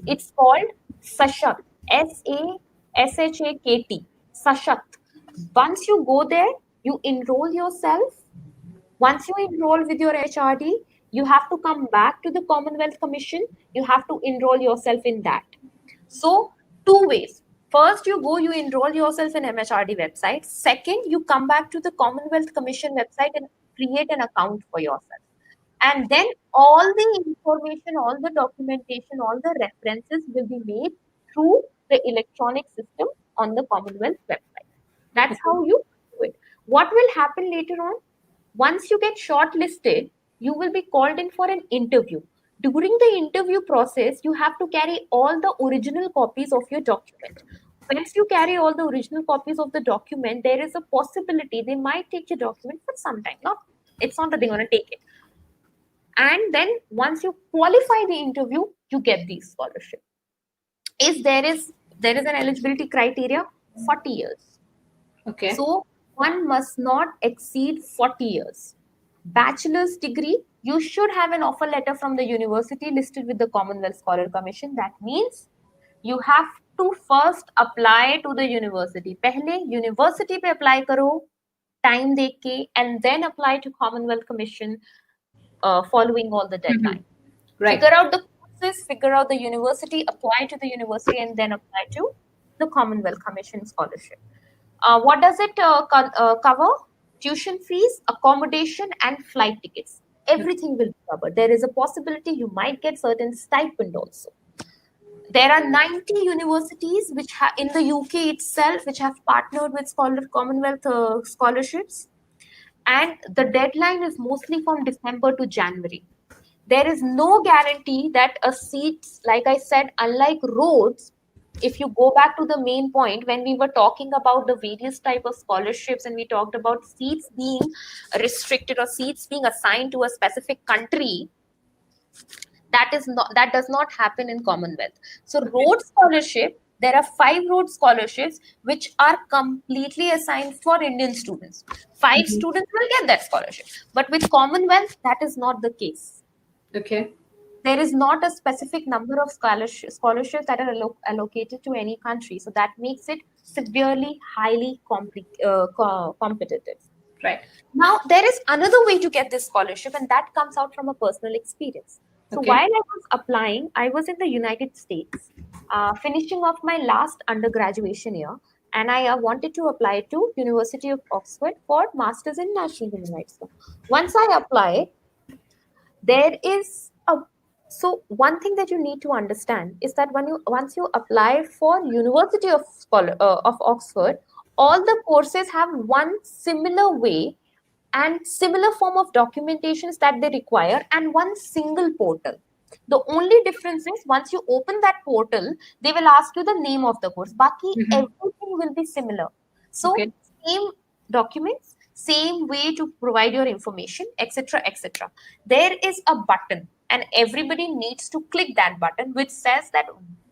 It's called Sashakt, SASHAKT, Sashakt. Once you go there, you enroll yourself. Once you enroll with your HRD, you have to come back to the Commonwealth Commission. You have to enroll yourself in that. So 2 ways. First, you enroll yourself in MHRD website. Second, you come back to the Commonwealth Commission website and create an account for yourself. And then all the information, all the documentation, all the references will be made through the electronic system on the Commonwealth website. That's how you do it. What will happen later on? Once you get shortlisted, you will be called in for an interview. During the interview process, you have to carry all the original copies of your document. Once you carry all the original copies of the document, there is a possibility they might take your document for some time. It's not that they're going to take it. And then once you qualify the interview, you get the scholarship. There is an eligibility criteria, 40 years. Okay. So one must not exceed 40 years. Bachelor's degree, you should have an offer letter from the university listed with the Commonwealth Scholar Commission. That means you have to first apply to the university. Pehle university pe apply karo, time dekh ke, and then apply to Commonwealth Commission following all the deadline. Right. Figure out the courses, figure out the university, apply to the university, and then apply to the Commonwealth Commission scholarship. What does it cover? Tuition fees, accommodation, and flight tickets. Everything will be covered. There is a possibility you might get certain stipend also. There are 90 universities which in the UK itself which have partnered with Commonwealth scholarships, and the deadline is mostly from December to January. There is no guarantee that a seat, like I said, unlike roads, if you go back to the main point when we were talking about the various type of scholarships and we talked about seats being restricted or seats being assigned to a specific country, that does not happen in Commonwealth. So road scholarship, There are 5 Rhodes scholarships which are completely assigned for Indian students. 5 students will get that scholarship. But with Commonwealth, that is not the case. Okay. There is not a specific number of scholarships that are allocated to any country. So that makes it severely, highly competitive. Right. Now, there is another way to get this scholarship, and that comes out from a personal experience. So Okay. while I was applying, I was in the United States, finishing off my last undergraduation year, and I wanted to apply to University of Oxford for Masters in National Human Rights Law. Once I applied, there is a so one thing that you need to understand is that once you apply for University of Oxford, all the courses have one similar way and similar form of documentations that they require and one single portal. The only difference is once you open that portal, they will ask you the name of the course. Baki, everything will be similar. So Okay. same documents, same way to provide your information, etc., etc. There is a button, and everybody needs to click that button, which says that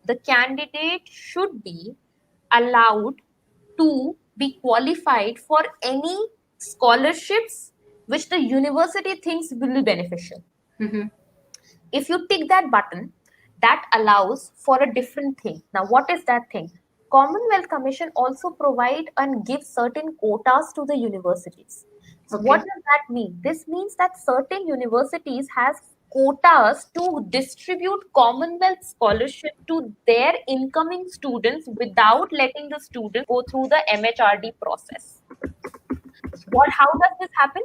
the candidate should be allowed to be qualified for any scholarships which the university thinks will be beneficial. If you tick that button, that allows for a different thing. Now, what is that thing? Commonwealth Commission also provide and give certain quotas to the universities. So Okay. what does that mean? This means that certain universities has quotas to distribute Commonwealth scholarship to their incoming students without letting the students go through the MHRD process. How does this happen?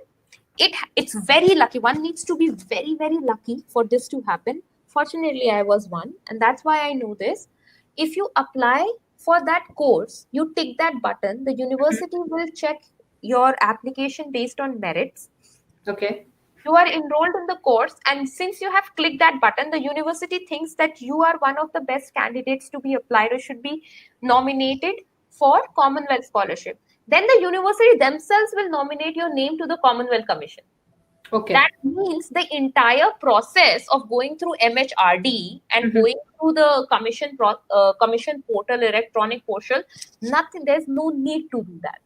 It's very lucky. One needs to be very, very lucky for this to happen. Fortunately, I was one, and that's why I know this. If you apply for that course, you tick that button, the university will check your application based on merits. Okay. You are enrolled in the course, and since you have clicked that button, the university thinks that you are one of the best candidates to be applied or should be nominated for Commonwealth Scholarship. Then the university themselves will nominate your name to the Commonwealth Commission. Okay. That means the entire process of going through MHRD and going through the commission portal, electronic portal, there's no need to do that.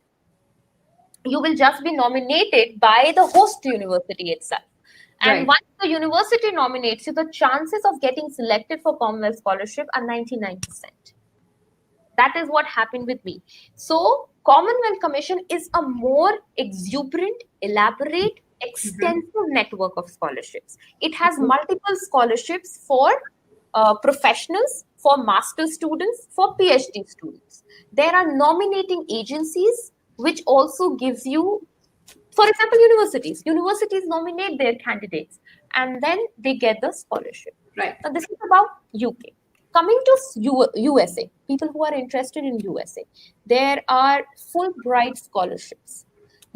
You will just be nominated by the host university itself. And once the university nominates you, the chances of getting selected for Commonwealth Scholarship are 99%. That is what happened with me. So Commonwealth Commission is a more exuberant, elaborate, extensive network of scholarships. It has multiple scholarships for professionals, for master students, for PhD students. There are nominating agencies which also gives you, for example, universities. Universities nominate their candidates and then they get the scholarship. Right. Now this is about UK. Coming to USA, people who are interested in USA, there are Fulbright scholarships.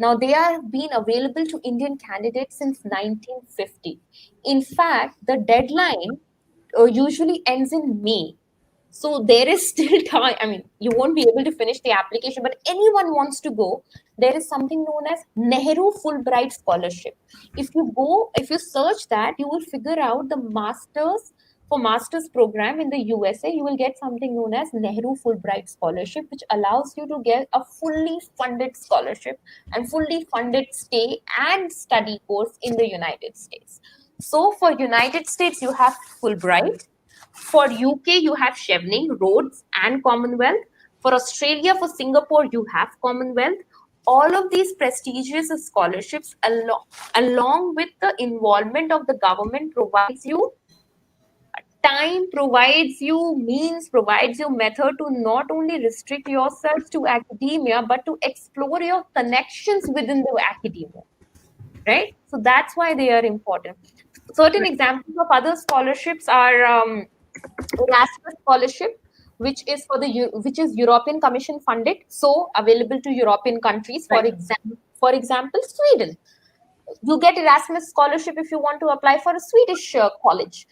Now, they have been available to Indian candidates since 1950. In fact, the deadline usually ends in May. So there is still time. I mean, you won't be able to finish the application, but anyone wants to go. There is something known as Nehru Fulbright Scholarship. If you search that, you will figure out the master's program in the USA. You will get something known as Nehru Fulbright Scholarship, which allows you to get a fully funded scholarship and fully funded stay and study course in the United States. So for United States, you have Fulbright. For UK, you have Chevening, Rhodes, and Commonwealth. For Australia, for Singapore, you have Commonwealth. All of these prestigious scholarships, along with the involvement of the government, provides you time, provides you means, provides you method to not only restrict yourself to academia, but to explore your connections within the academia. Right? So that's why they are important. Certain examples of other scholarships are Erasmus Scholarship, which is European Commission funded, so available to European countries. For example, Sweden. You get Erasmus Scholarship if you want to apply for a Swedish college.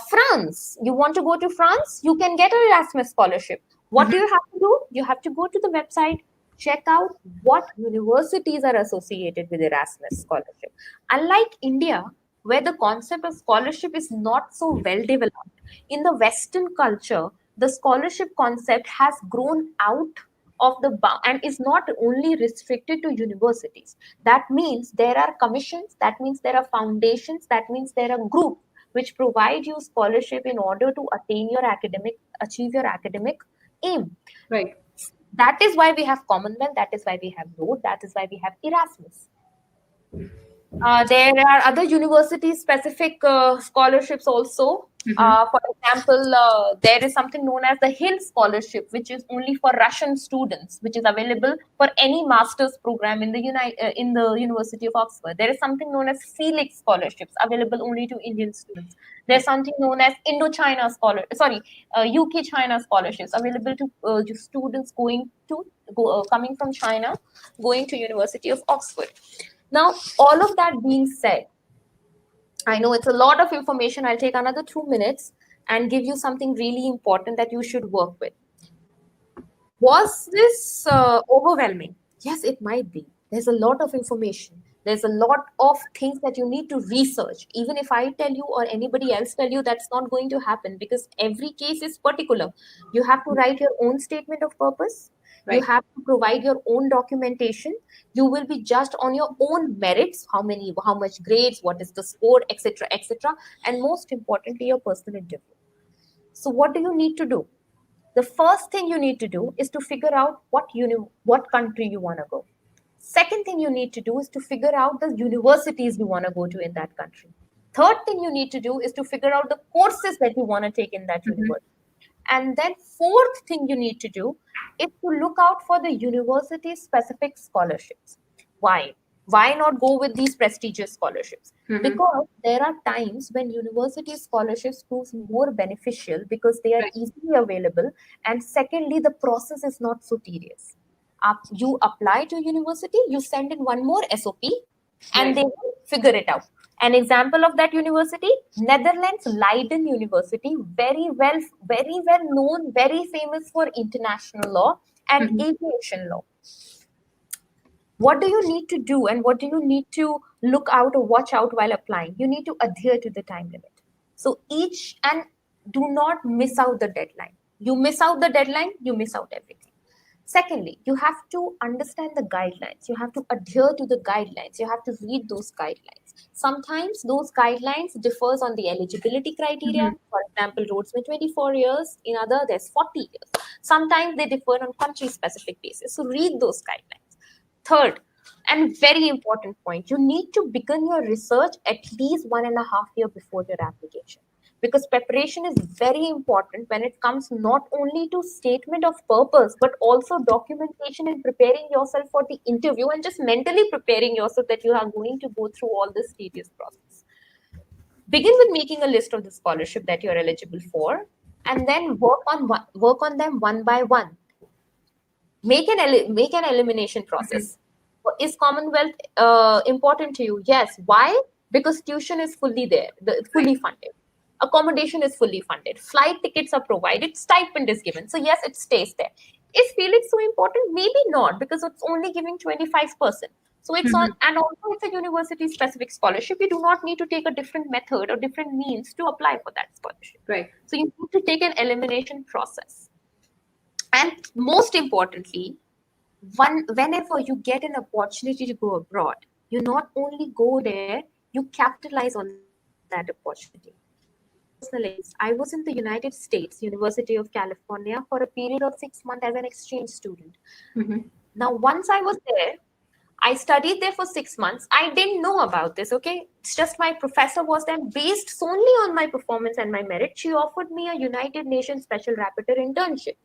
France, you want to go to France, you can get an Erasmus Scholarship. What do you have to do? You have to go to the website, check out what universities are associated with Erasmus Scholarship. Unlike India, where the concept of scholarship is not so well developed, in the Western culture, the scholarship concept has grown out of the and is not only restricted to universities. That means there are commissions, that means there are foundations, that means there are groups which provide you scholarship in order to achieve your academic aim. Right. That is why we have Commonwealth, that is why we have Rhodes, that is why we have Erasmus. There are other university-specific scholarships also. For example, there is something known as the Hill Scholarship, which is only for Russian students, which is available for any master's program in the University of Oxford. There is something known as Felix scholarships, available only to Indian students. There's something known as UK-China scholarships, available to students coming from China, going to University of Oxford. Now, all of that being said, I know it's a lot of information. I'll take another 2 minutes and give you something really important that you should work with. Was this overwhelming? Yes, it might be. There's a lot of information. There's a lot of things that you need to research. Even if I tell you or anybody else tell you, that's not going to happen because every case is particular. You have to write your own statement of purpose. Right. You have to provide your own documentation. You will be judged on your own merits, how much grades, what is the score, etc., etc., and most importantly, your personal interview. So what do you need to do? The first thing you need to do is to figure out what country you want to go. Second thing you need to do is to figure out the universities you want to go to in that country. Third thing you need to do is to figure out the courses that you want to take in that university. And then fourth thing you need to do is to look out for the university-specific scholarships. Why? Why not go with these prestigious scholarships? Because there are times when university scholarships proves more beneficial because they are easily available. And secondly, the process is not so tedious. You apply to university, you send in one more SOP, and they will figure it out. An example of that university, Netherlands Leiden University, very well known, very famous for international law and aviation law. What do you need to do and what do you need to look out or watch out while applying? You need to adhere to the time limit. So do not miss out the deadline. You miss out the deadline, you miss out everything. Secondly, you have to understand the guidelines. You have to adhere to the guidelines. You have to read those guidelines. Sometimes those guidelines differs on the eligibility criteria. For example, Rhodes may 24 years. In other, there's 40 years. Sometimes they differ on country-specific basis. So read those guidelines. Third, and very important point, you need to begin your research at least 1.5 years before your application. Because preparation is very important when it comes not only to statement of purpose, but also documentation and preparing yourself for the interview and just mentally preparing yourself that you are going to go through all this tedious process. Begin with making a list of the scholarship that you're eligible for, and then work on them one by one. Make an elimination process. Is Commonwealth important to you? Yes. Why? Because tuition is fully funded. Accommodation is fully funded. Flight tickets are provided. Stipend is given. So yes, it stays there. Is Felix so important? Maybe not, because it's only giving 25%. So it's and also it's a university-specific scholarship. You do not need to take a different method or different means to apply for that scholarship. Right. So you need to take an elimination process. And most importantly, whenever you get an opportunity to go abroad, you not only go there, you capitalize on that opportunity. I was in the United States, University of California, for a period of 6 months as an exchange student. Now, once I was there, I studied there for 6 months. I didn't know about this, okay? It's just my professor was there. Based solely on my performance and my merit, she offered me a United Nations Special Rapporteur internship.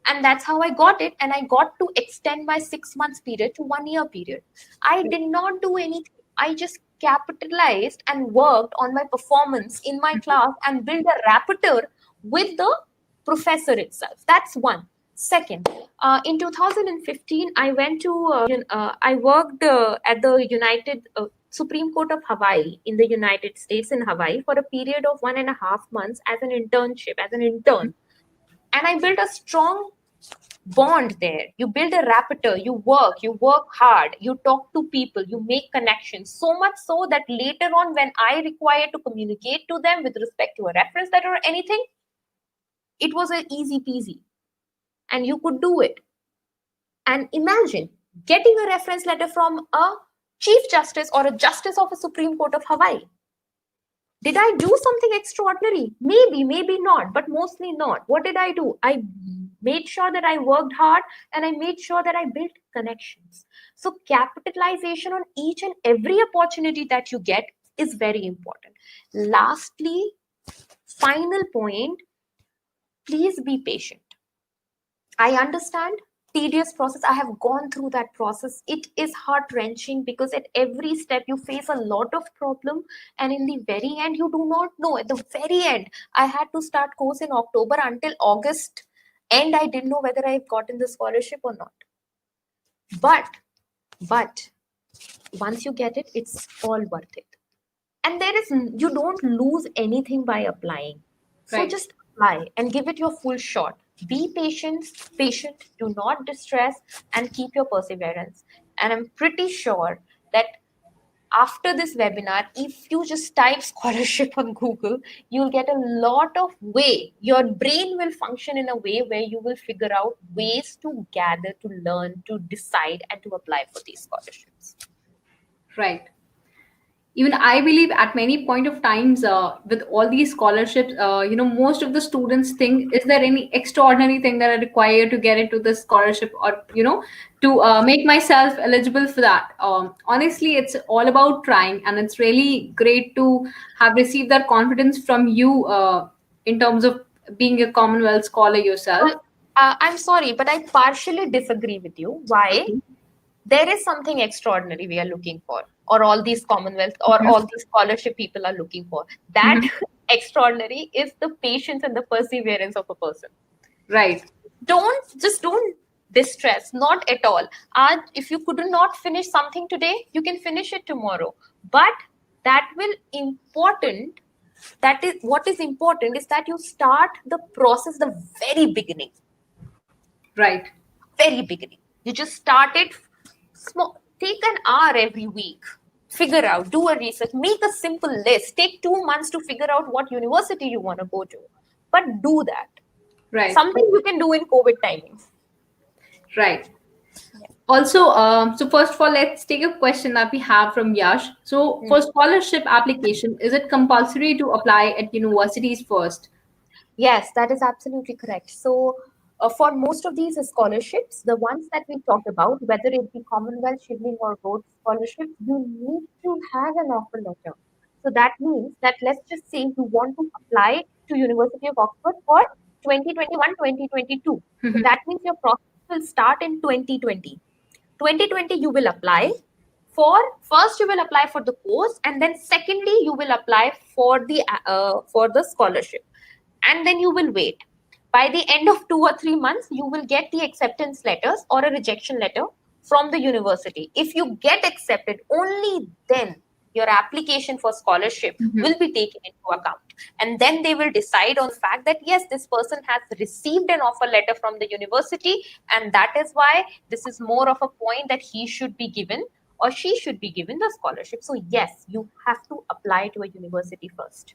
And that's how I got it. And I got to extend my 6 months period to 1 year period. I did not do anything. I just capitalized and worked on my performance in my class and built a rapporteur with the professor itself. That's one. Second, in 2015, I went to, I worked at the Supreme Court of Hawaii in the United States in Hawaii for a period of 1.5 months as an internship, as an intern. And I built a strong bond there. You build a rapporteur, you work hard, you talk to people, you make connections, so much so that later on when I require to communicate to them with respect to a reference letter or anything, it was an easy peasy and you could do it. And imagine getting a reference letter from a Chief Justice or a Justice of a Supreme Court of Hawaii. Did I do something extraordinary? Maybe, maybe not, but mostly not. What did I do? I made sure that I worked hard and I made sure that I built connections. So capitalization on each and every opportunity that you get is very important. Lastly, final point, please be patient. I understand tedious process. I have gone through that process. It is heart-wrenching because at every step you face a lot of problem, and in the very end you do not know. At the very end, I had to start course in October until August, and I didn't know whether I've gotten the scholarship or not. But once you get it, it's all worth it. And you don't lose anything by applying. So Right. just apply and give it your full shot. Be patient, do not distress, and keep your perseverance. And I'm pretty sure that after this webinar, if you just type scholarship on Google, you'll get a lot of way. Your brain will function in a way where you will figure out ways to gather, to learn, to decide, and to apply for these scholarships. Right. Even I believe at many point of times with all these scholarships, most of the students think, is there any extraordinary thing that I require to get into this scholarship, or to make myself eligible for that? Honestly, it's all about trying, and it's really great to have received that confidence from you in terms of being a Commonwealth scholar yourself. I'm sorry, but I partially disagree with you. Why? Okay. There is something extraordinary we are looking for, or all these Commonwealth or all these scholarship people are looking for. That extraordinary is the patience and the perseverance of a person. Right. Don't distress, not at all. If you could not finish something today, you can finish it tomorrow. But that is what is important is that you start the process the very beginning. Right. Very beginning. You just start it small. Take an hour every week. Figure out, do a research, make a simple list. Take 2 months to figure out what university you want to go to. But do that. Right. Something you can do in COVID timings. Right. Also, so first of all, let's take a question that we have from Yash. So for scholarship application, is it compulsory to apply at universities first? Yes, that is absolutely correct. So for most of these scholarships, the ones that we talked about, whether it be Commonwealth, Shivling, or Rhodes Scholarship, you need to have an offer letter. So that means that let's just say you want to apply to University of Oxford for 2021-2022. So that means your process will start in 2020. 2020, you will apply first you will apply for the course, and then secondly you will apply for the scholarship, and then you will wait. By the end of 2 or 3 months, you will get the acceptance letters or a rejection letter from the university. If you get accepted, only then your application for scholarship will be taken into account. And then they will decide on the fact that, yes, this person has received an offer letter from the university, and that is why this is more of a point that he should be given or she should be given the scholarship. So yes, you have to apply to a university first.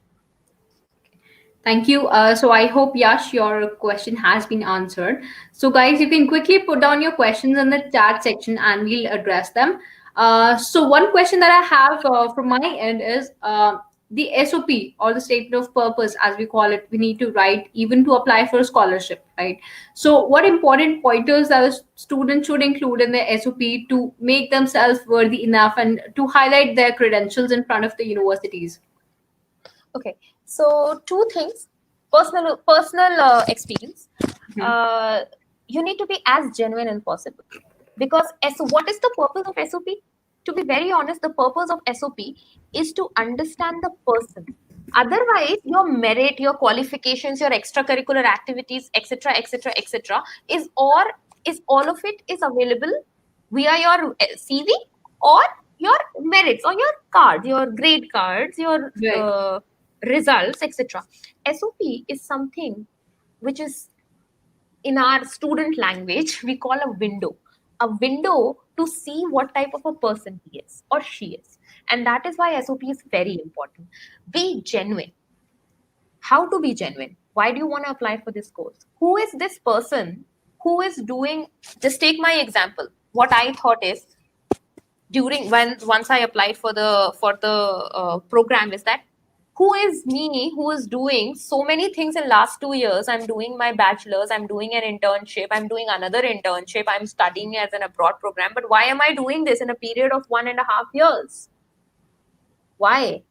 Thank you. So I hope, Yash, your question has been answered. So guys, you can quickly put down your questions in the chat section and we'll address them. So one question that I have from my end is the SOP, or the statement of purpose, as we call it, we need to write even to apply for a scholarship, right? So what important pointers that a student should include in their SOP to make themselves worthy enough and to highlight their credentials in front of the universities? Okay, so 2 things. Personal experience. You need to be as genuine as possible, because what is the purpose of SOP? To be very honest, the purpose of SOP is to understand the person. Otherwise, your merit, your qualifications, your extracurricular activities, etc., is all of it is available via your CV or your merits or your cards, your grade cards, your results, etc. SOP is something which is, in our student language, we call a window to see what type of a person he is or she is. And that is why SOP is very important. Be genuine. How to be genuine? Why do you want to apply for this course? Who is this person who is doing, just take my example. What I thought is, once I applied for the program, is that who is me who is doing so many things in last 2 years. I'm doing my bachelor's, I'm doing an internship, I'm doing another internship, I'm studying as an abroad program. But why am I doing this in a period of 1.5 years? Why?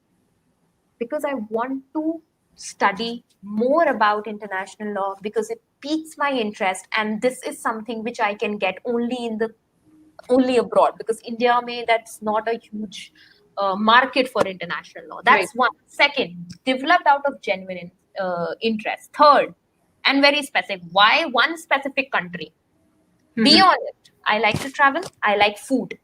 Because I want to study more about international law, because it piques my interest, and this is something which I can get only abroad, because India that's not a huge market for international law. That's Right. one. Second, developed out of genuine interest. Third, and very specific, why one specific country? Be honest. I like to travel. I like food.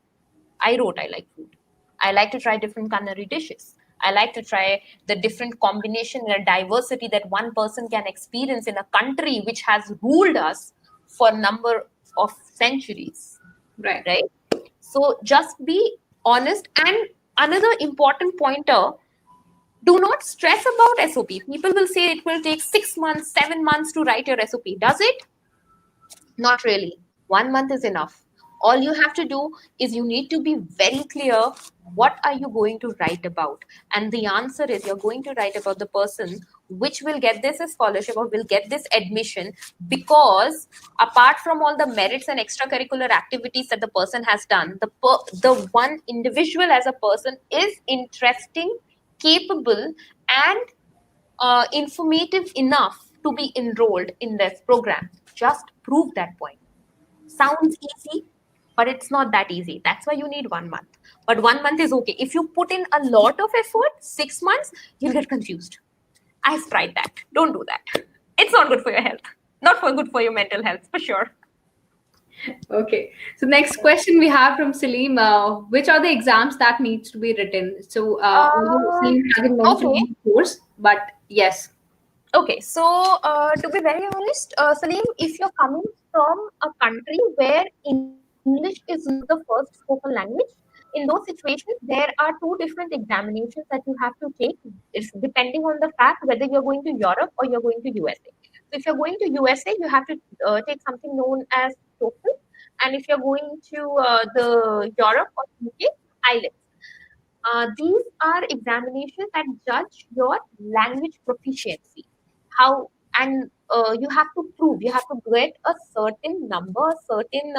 I like food. I like to try different culinary dishes. I like to try the different combination and diversity that one person can experience in a country which has ruled us for a number of centuries. Right. So just be honest. And another important pointer, do not stress about SOP. People will say it will take 6 months, 7 months to write your SOP. Does it? Not really. 1 month is enough. All you have to do is you need to be very clear, what are you going to write about? And the answer is, you're going to write about the person which will get this scholarship or will get this admission, because apart from all the merits and extracurricular activities that the person has done, the one individual as a person is interesting, capable, and informative enough to be enrolled in this program. Just prove that point. Sounds easy, but it's not that easy. That's why you need 1 month. But 1 month is okay. If you put in a lot of effort, 6 months, you'll get confused. I've tried that. Don't do that. It's not good for your health. Not good for your mental health, for sure. Okay. So next question we have from Salim. Which are the exams that needs to be written? So although Salim hasn't mentioned Okay. the course, but yes. Okay, so to be very honest, Salim, if you're coming from a country where English is not the first spoken language, in those situations, there are 2 different examinations that you have to take. It's depending on the fact whether you're going to Europe or you're going to USA. So if you're going to USA, you have to take something known as TOEFL, and if you're going to the Europe or UK, IELTS. These are examinations that judge your language proficiency. How and you have to prove, you have to get a certain number, a certain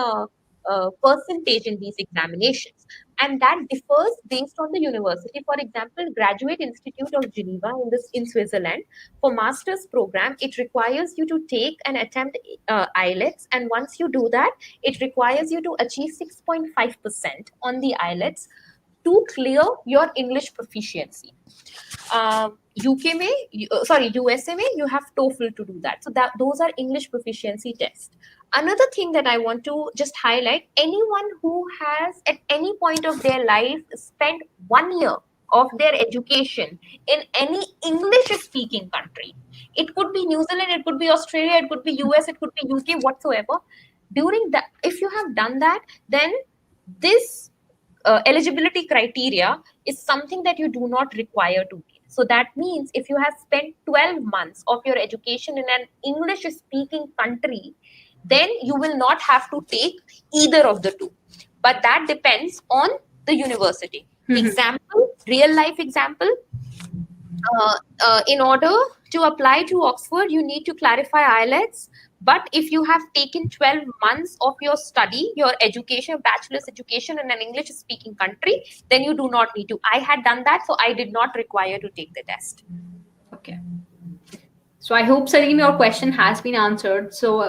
percentage in these examinations, and that differs based on the university. For example, Graduate Institute of Geneva in Switzerland, for master's program, it requires you to take and attempt IELTS, and once you do that, it requires you to achieve 6.5% on the IELTS to clear your English proficiency. USA में you have TOEFL to do that. So those are English proficiency tests. Another thing that I want to just highlight, anyone who has at any point of their life spent 1 year of their education in any English speaking country, it could be New Zealand, it could be Australia, it could be US, it could be UK, whatsoever. During that, if you have done that, then this eligibility criteria is something that you do not require to meet. So that means if you have spent 12 months of your education in an English speaking country, then you will not have to take either of the 2. But that depends on the university. Example, real life example, in order to apply to Oxford, you need to clarify IELTS. But if you have taken 12 months of your study, your education, bachelor's education in an English-speaking country, then you do not need to. I had done that, so I did not require to take the test. Okay. So I hope, Salim, your question has been answered. So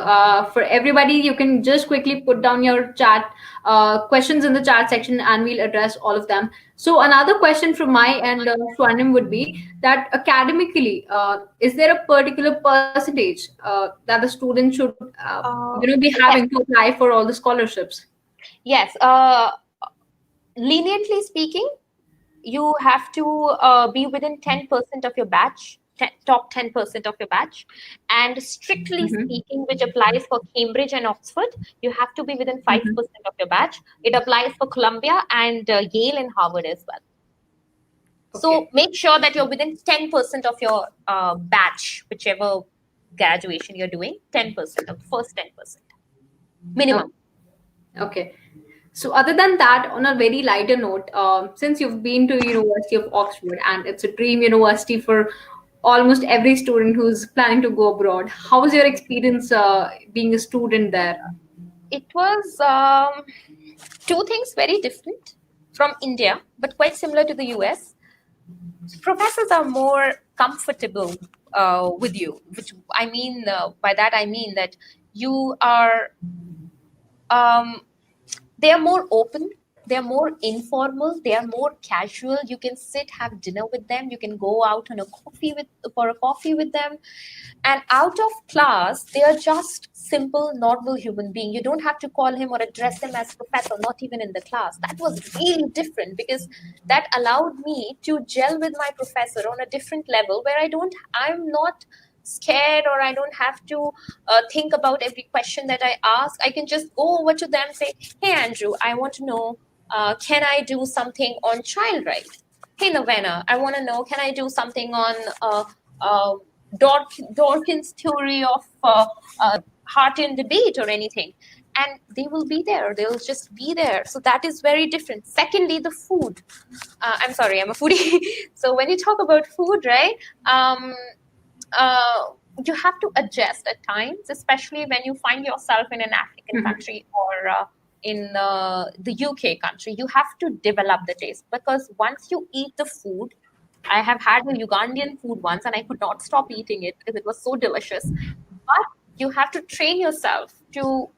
for everybody, you can just quickly put down your chat questions in the chat section, and we'll address all of them. So another question from my end, Swarnim, would be that academically, is there a particular percentage that the student should, be having to apply for all the scholarships? Yes. Leniently speaking, you have to be within 10% of your batch, top 10% of your batch. And strictly speaking, which applies for Cambridge and Oxford, you have to be within 5% of your batch. It applies for Columbia and Yale and Harvard as well. Okay. So make sure that you're within 10% of your batch, whichever graduation you're doing 10% of the first 10% minimum. Okay. So other than that, on a very lighter note, since you've been to University of Oxford and it's a dream university for almost every student who's planning to go abroad, how was your experience being a student there? It was two things very different from India, but quite similar to the US. Professors are more comfortable with you, which I mean, by that I mean that you are, they are more open, they are more informal, they are more casual. You can sit, have dinner with them, you can go out on a coffee for a coffee with them. And out of class, they are just simple, normal human being. You don't have to call him or address him as professor, not even in the class. That was really different because that allowed me to gel with my professor on a different level where I'm not scared, or I don't have to think about every question that I ask. I can just go over to them and say, hey, Andrew, I want to know, can I do something on child right? Hey, Novena, I want to know, can I do something on Dawkins' theory of heart in debate or anything? And they will be there. They'll just be there. So that is very different. Secondly, the food. I'm sorry, I'm a foodie. So when you talk about food, right, you have to adjust at times, especially when you find yourself in an African country or in the UK country. You have to develop the taste, because once you eat the food, I have had a Ugandan food once and I could not stop eating it because it was so delicious. But you have to train yourself to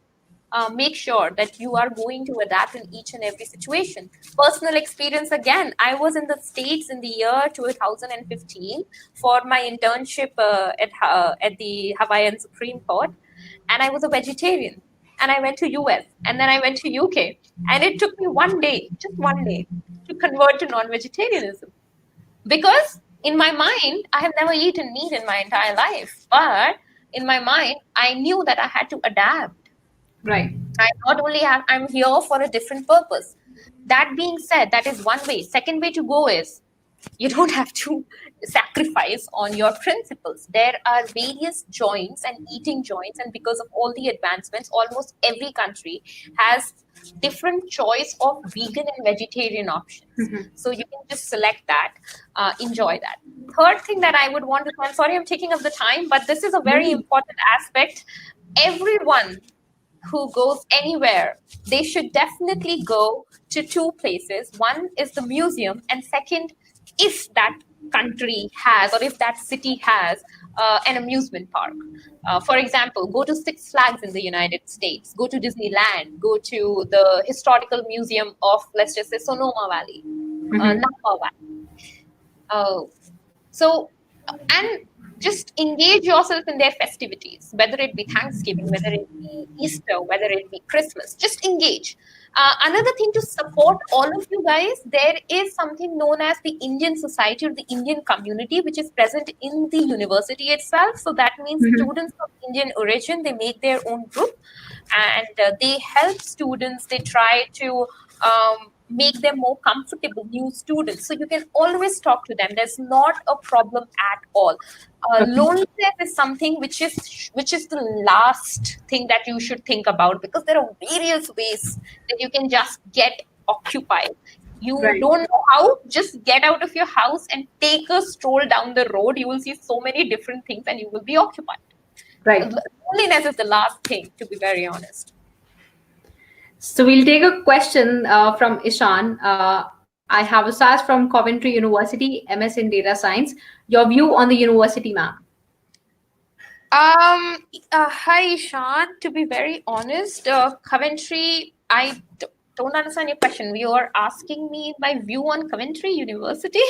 make sure that you are going to adapt in each and every situation. Personal experience again, I was in the States in the year 2015 for my internship at the Hawaiian Supreme Court, and I was a vegetarian. And I went to US, and then I went to UK, and it took me one day, just one day, to convert to non-vegetarianism. Because in my mind, I have never eaten meat in my entire life, but in my mind, I knew that I had to adapt. Right. I'm here for a different purpose. That being said, that is one way. Second way to go is you don't have to sacrifice on your principles. There are various joints and eating joints, and because of all the advancements, almost every country has different choice of vegan and vegetarian options. So you can just select that, enjoy that. Third thing that I would want to, I'm sorry I'm taking up the time, but this is a very important aspect. Everyone who goes anywhere, they should definitely go to two places. One is the museum, and second, if that country has, or if that city has an amusement park. For example, go to Six Flags in the United States, go to Disneyland, go to the historical museum of, let's just say, Sonoma Valley, Napa Valley. And just engage yourself in their festivities, whether it be Thanksgiving, whether it be Easter, whether it be Christmas, just engage. Another thing to support all of you guys, there is something known as the Indian Society or the Indian community, which is present in the university itself. So that means students of Indian origin, they make their own group, and they help students. They try to make them more comfortable, new students. So you can always talk to them. There's not a problem at all. Loneliness is something which is the last thing that you should think about, because there are various ways that you can just get occupied. You don't know how, just get out of your house and take a stroll down the road. You will see so many different things and you will be occupied. Right. Loneliness is the last thing, to be very honest. So we'll take a question from Ishan. I have Asaj from Coventry University, MS in Data Science. Your view on the university map? Hi, Ishan. To be very honest, Coventry, I don't understand your question. You are asking me my view on Coventry University.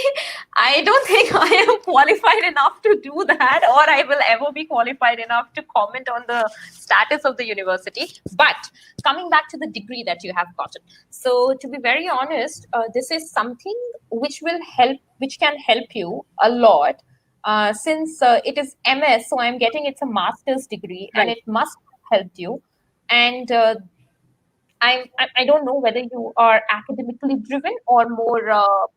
I don't think I am qualified enough to do that, or I will ever be qualified enough to comment on the status of the university. But coming back to the degree that you have gotten. So to be very honest, this is something which can help you a lot. Since it is MS, so I'm getting it's a master's degree, and it must have helped you. And I don't know whether you are academically driven or more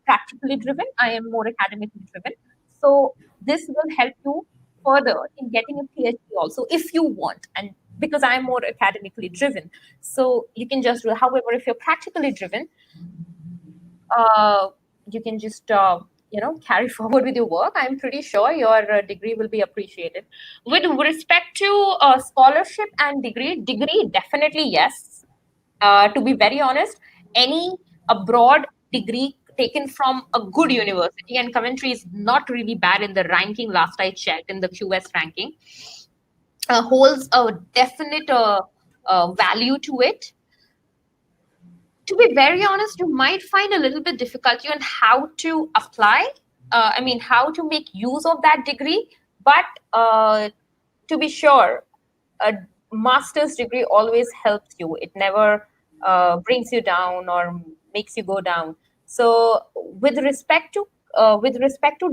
practically driven. I am more academically driven. So this will help you further in getting a PhD also if you want, and because I'm more academically driven. So you can just do it. However, if you're practically driven, you can just carry forward with your work. I'm pretty sure your degree will be appreciated. With respect to scholarship and degree definitely yes. To be very honest, any abroad degree taken from a good university, and Coventry is not really bad in the ranking last I checked, in the QS ranking, holds a definite value to it. To be very honest, you might find a little bit difficulty on how to apply, how to make use of that degree. But to be sure, a master's degree always helps you. It never brings you down or makes you go down. So with respect to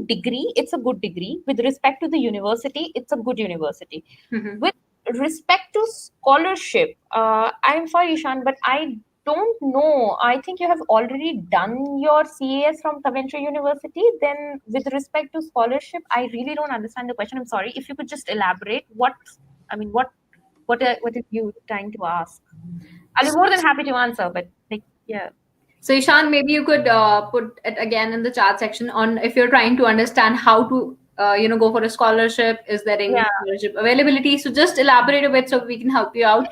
degree, it's a good degree. With respect to the university, it's a good university. Mhm. With respect to scholarship, I'm sorry, Ishan, but I don't know. I think you have already done your CAS from Coventry University. Then, with respect to scholarship, I really don't understand the question. I'm sorry. If you could just elaborate, what is you trying to ask? I'll be more than happy to answer. But yeah. So Ishan, maybe you could put it again in the chat section on if you're trying to understand how to go for a scholarship. Is there any scholarship availability? So just elaborate a bit so we can help you out.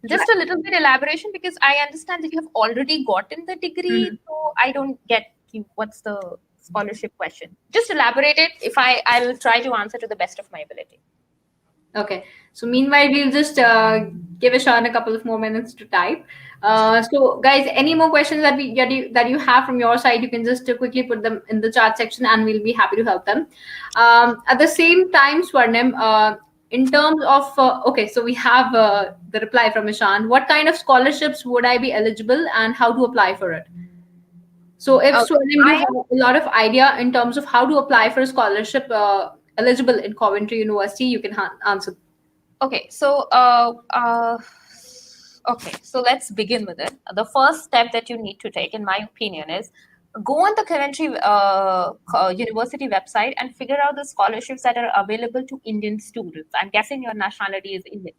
Just a little bit elaboration, because I understand that you have already gotten the degree. So I don't get you. What's the scholarship question? Just elaborate it. I'll try to answer to the best of my ability. Okay. So meanwhile, we'll just give Ishan a couple of more minutes to type. So guys, any more questions that you have from your side, you can just quickly put them in the chat section, and we'll be happy to help them. At the same time, Swarnim, in terms of okay, so we have the reply from Ishan. What kind of scholarships would I be eligible, and how to apply for it? So if Swarnim, you have a lot of idea in terms of how to apply for a scholarship eligible in Coventry University, you can answer. Okay, so let's begin with it. The first step that you need to take, in my opinion, is go on the Coventry University website and figure out the scholarships that are available to Indian students. I'm guessing your nationality is Indian.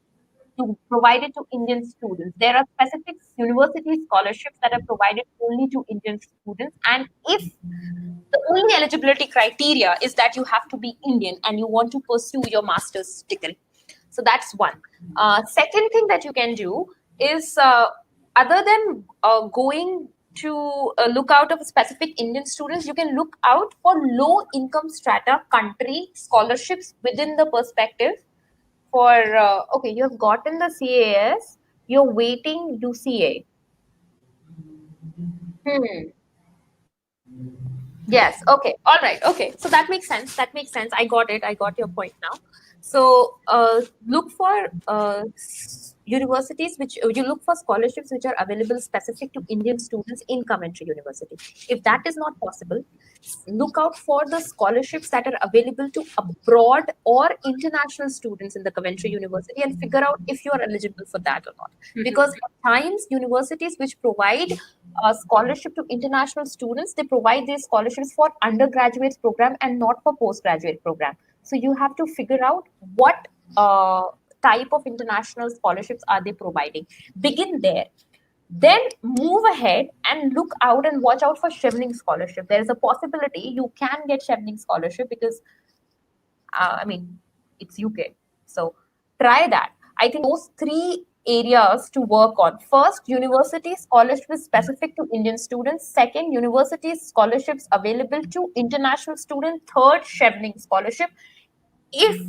To provide it to Indian students. There are specific university scholarships that are provided only to Indian students. And if the only eligibility criteria is that you have to be Indian and you want to pursue your master's degree. So that's one. Second thing that you can do is, other than going to look out of specific Indian students, you can look out for low income strata country scholarships within the perspective. For okay, you have gotten the CAS, you're waiting UCA. Yes. Okay. All right. Okay. So that makes sense. I got it. I got your point now. So look for universities which you look for scholarships which are available specific to Indian students in Coventry University. If that is not possible, look out for the scholarships that are available to abroad or international students in the Coventry University, and figure out if you are eligible for that or not. Because at times universities which provide scholarship to international students, they provide these scholarships for undergraduate program and not for postgraduate program. So you have to figure out what type of international scholarships are they providing. Begin there. Then move ahead and look out and watch out for Chevening Scholarship. There is a possibility you can get Chevening Scholarship because, it's UK. So try that. I think those three areas to work on. First, university scholarships specific to Indian students. Second, university scholarships available to international students. Third, Chevening Scholarship. If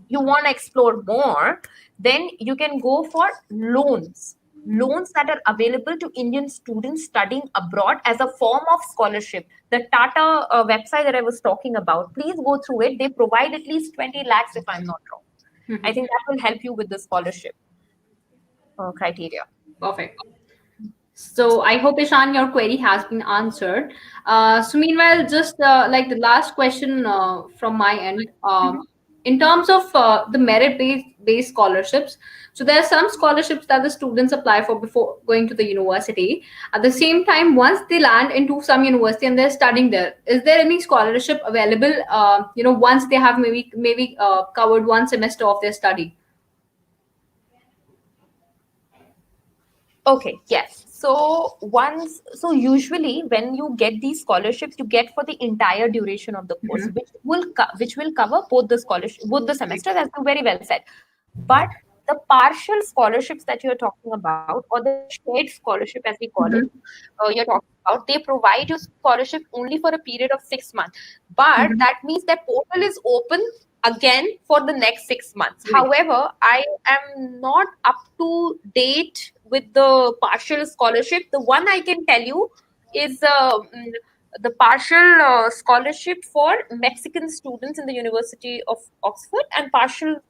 you want to explore more, then you can go for loans that are available to Indian students studying abroad as a form of scholarship. The Tata website that I was talking about, please go through it. They provide at least 20 lakhs if I'm not wrong. I think that will help you with the scholarship criteria. Perfect. So I hope, Ishan, your query has been answered. So meanwhile, just like the last question from my end, in terms of the merit-based scholarships, so there are some scholarships that the students apply for before going to the university. At the same time, once they land into some university and they're studying there, is there any scholarship available? Once they have maybe covered one semester of their study. Okay, yes. So usually when you get these scholarships, you get for the entire duration of the course, which will cover both the semesters, as you very well said. But the partial scholarships that you're talking about, or the shared scholarship as we call it, you're talking about, they provide you scholarship only for a period of 6 months. But that means that portal is open again for the next 6 months. However, I am not up to date with the partial scholarship. The one I can tell you is the partial scholarship for Mexican students in the University of Oxford, and partial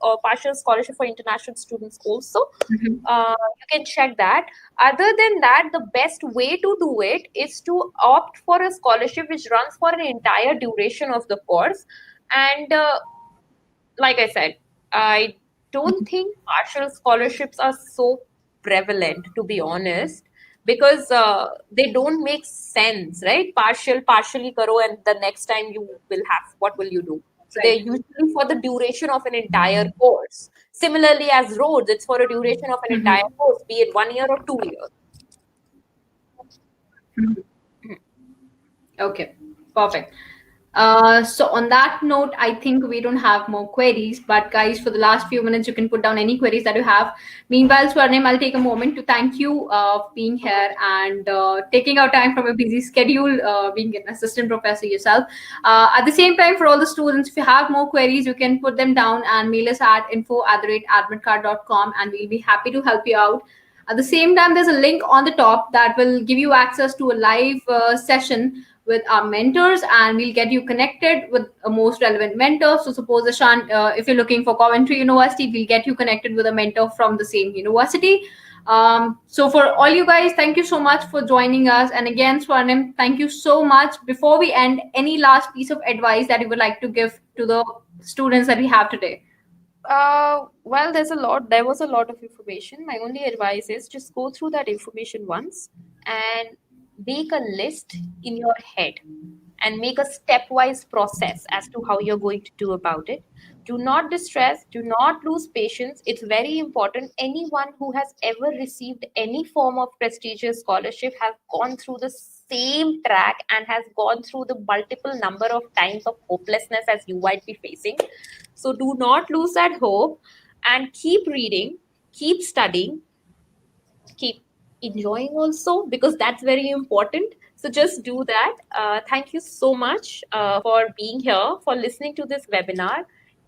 scholarship for international students also. You can check that. Other than that, the best way to do it is to opt for a scholarship which runs for an entire duration of the course. And like I said, I don't think partial scholarships are so prevalent, to be honest, because they don't make sense, right? Partially karo, and the next time you will have, what will you do? So they're usually for the duration of an entire course. Similarly, as roads, it's for a duration of an entire course, be it 1 year or 2 years. Okay, perfect. So on that note, I think we don't have more queries, but guys, for the last few minutes, you can put down any queries that you have. Meanwhile, Swarnim, I'll take a moment to thank you for being here and taking out time from a busy schedule, being an assistant professor yourself. At the same time, for all the students, if you have more queries, you can put them down and mail us at info@admitkard.com, and we'll be happy to help you out. At the same time, there's a link on the top that will give you access to a live session with our mentors, and we'll get you connected with a most relevant mentor. So suppose, Ashan, if you're looking for Coventry University, we'll get you connected with a mentor from the same university. So for all you guys, thank you so much for joining us. And again, Swarnim, thank you so much. Before we end, any last piece of advice that you would like to give to the students that we have today? Well, there was a lot of information. My only advice is just go through that information once and make a list in your head and make a stepwise process as to how you're going to do about it. Do not distress, do not lose patience. It's very important. Anyone who has ever received any form of prestigious scholarship has gone through the same track and has gone through the multiple number of times of hopelessness as you might be facing. So do not lose that hope and keep reading, keep studying, keep enjoying also, because that's very important. So just do that. Thank you so much for being here, for listening to this webinar.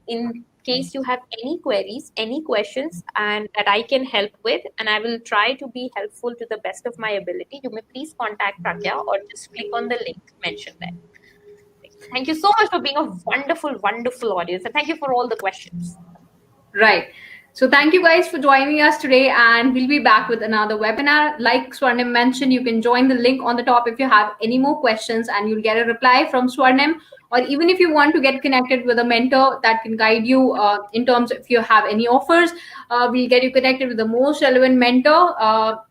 In case you have any queries, any questions, and that I can help with, and I will try to be helpful to the best of my ability, you may please contact Pragya or just click on the link mentioned there. Thank you so much for being a wonderful, wonderful audience, and thank you for all the questions. Right. So thank you guys for joining us today, and we'll be back with another webinar. Like Swarnim mentioned, you can join the link on the top if you have any more questions, and you'll get a reply from Swarnim. Or even if you want to get connected with a mentor that can guide you in terms of if you have any offers, we'll get you connected with the most relevant mentor.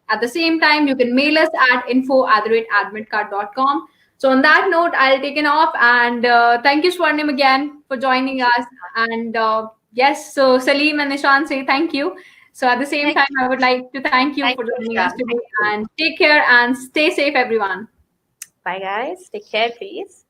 At the same time, you can mail us at info@admitkard.com. So on that note, I'll take it off, and thank you, Swarnim, again for joining us. And yes, so Salim and Nishan say thank you. So at the same time, I would like to thank you for joining us today, and take care and stay safe, everyone. Bye, guys. Take care, please.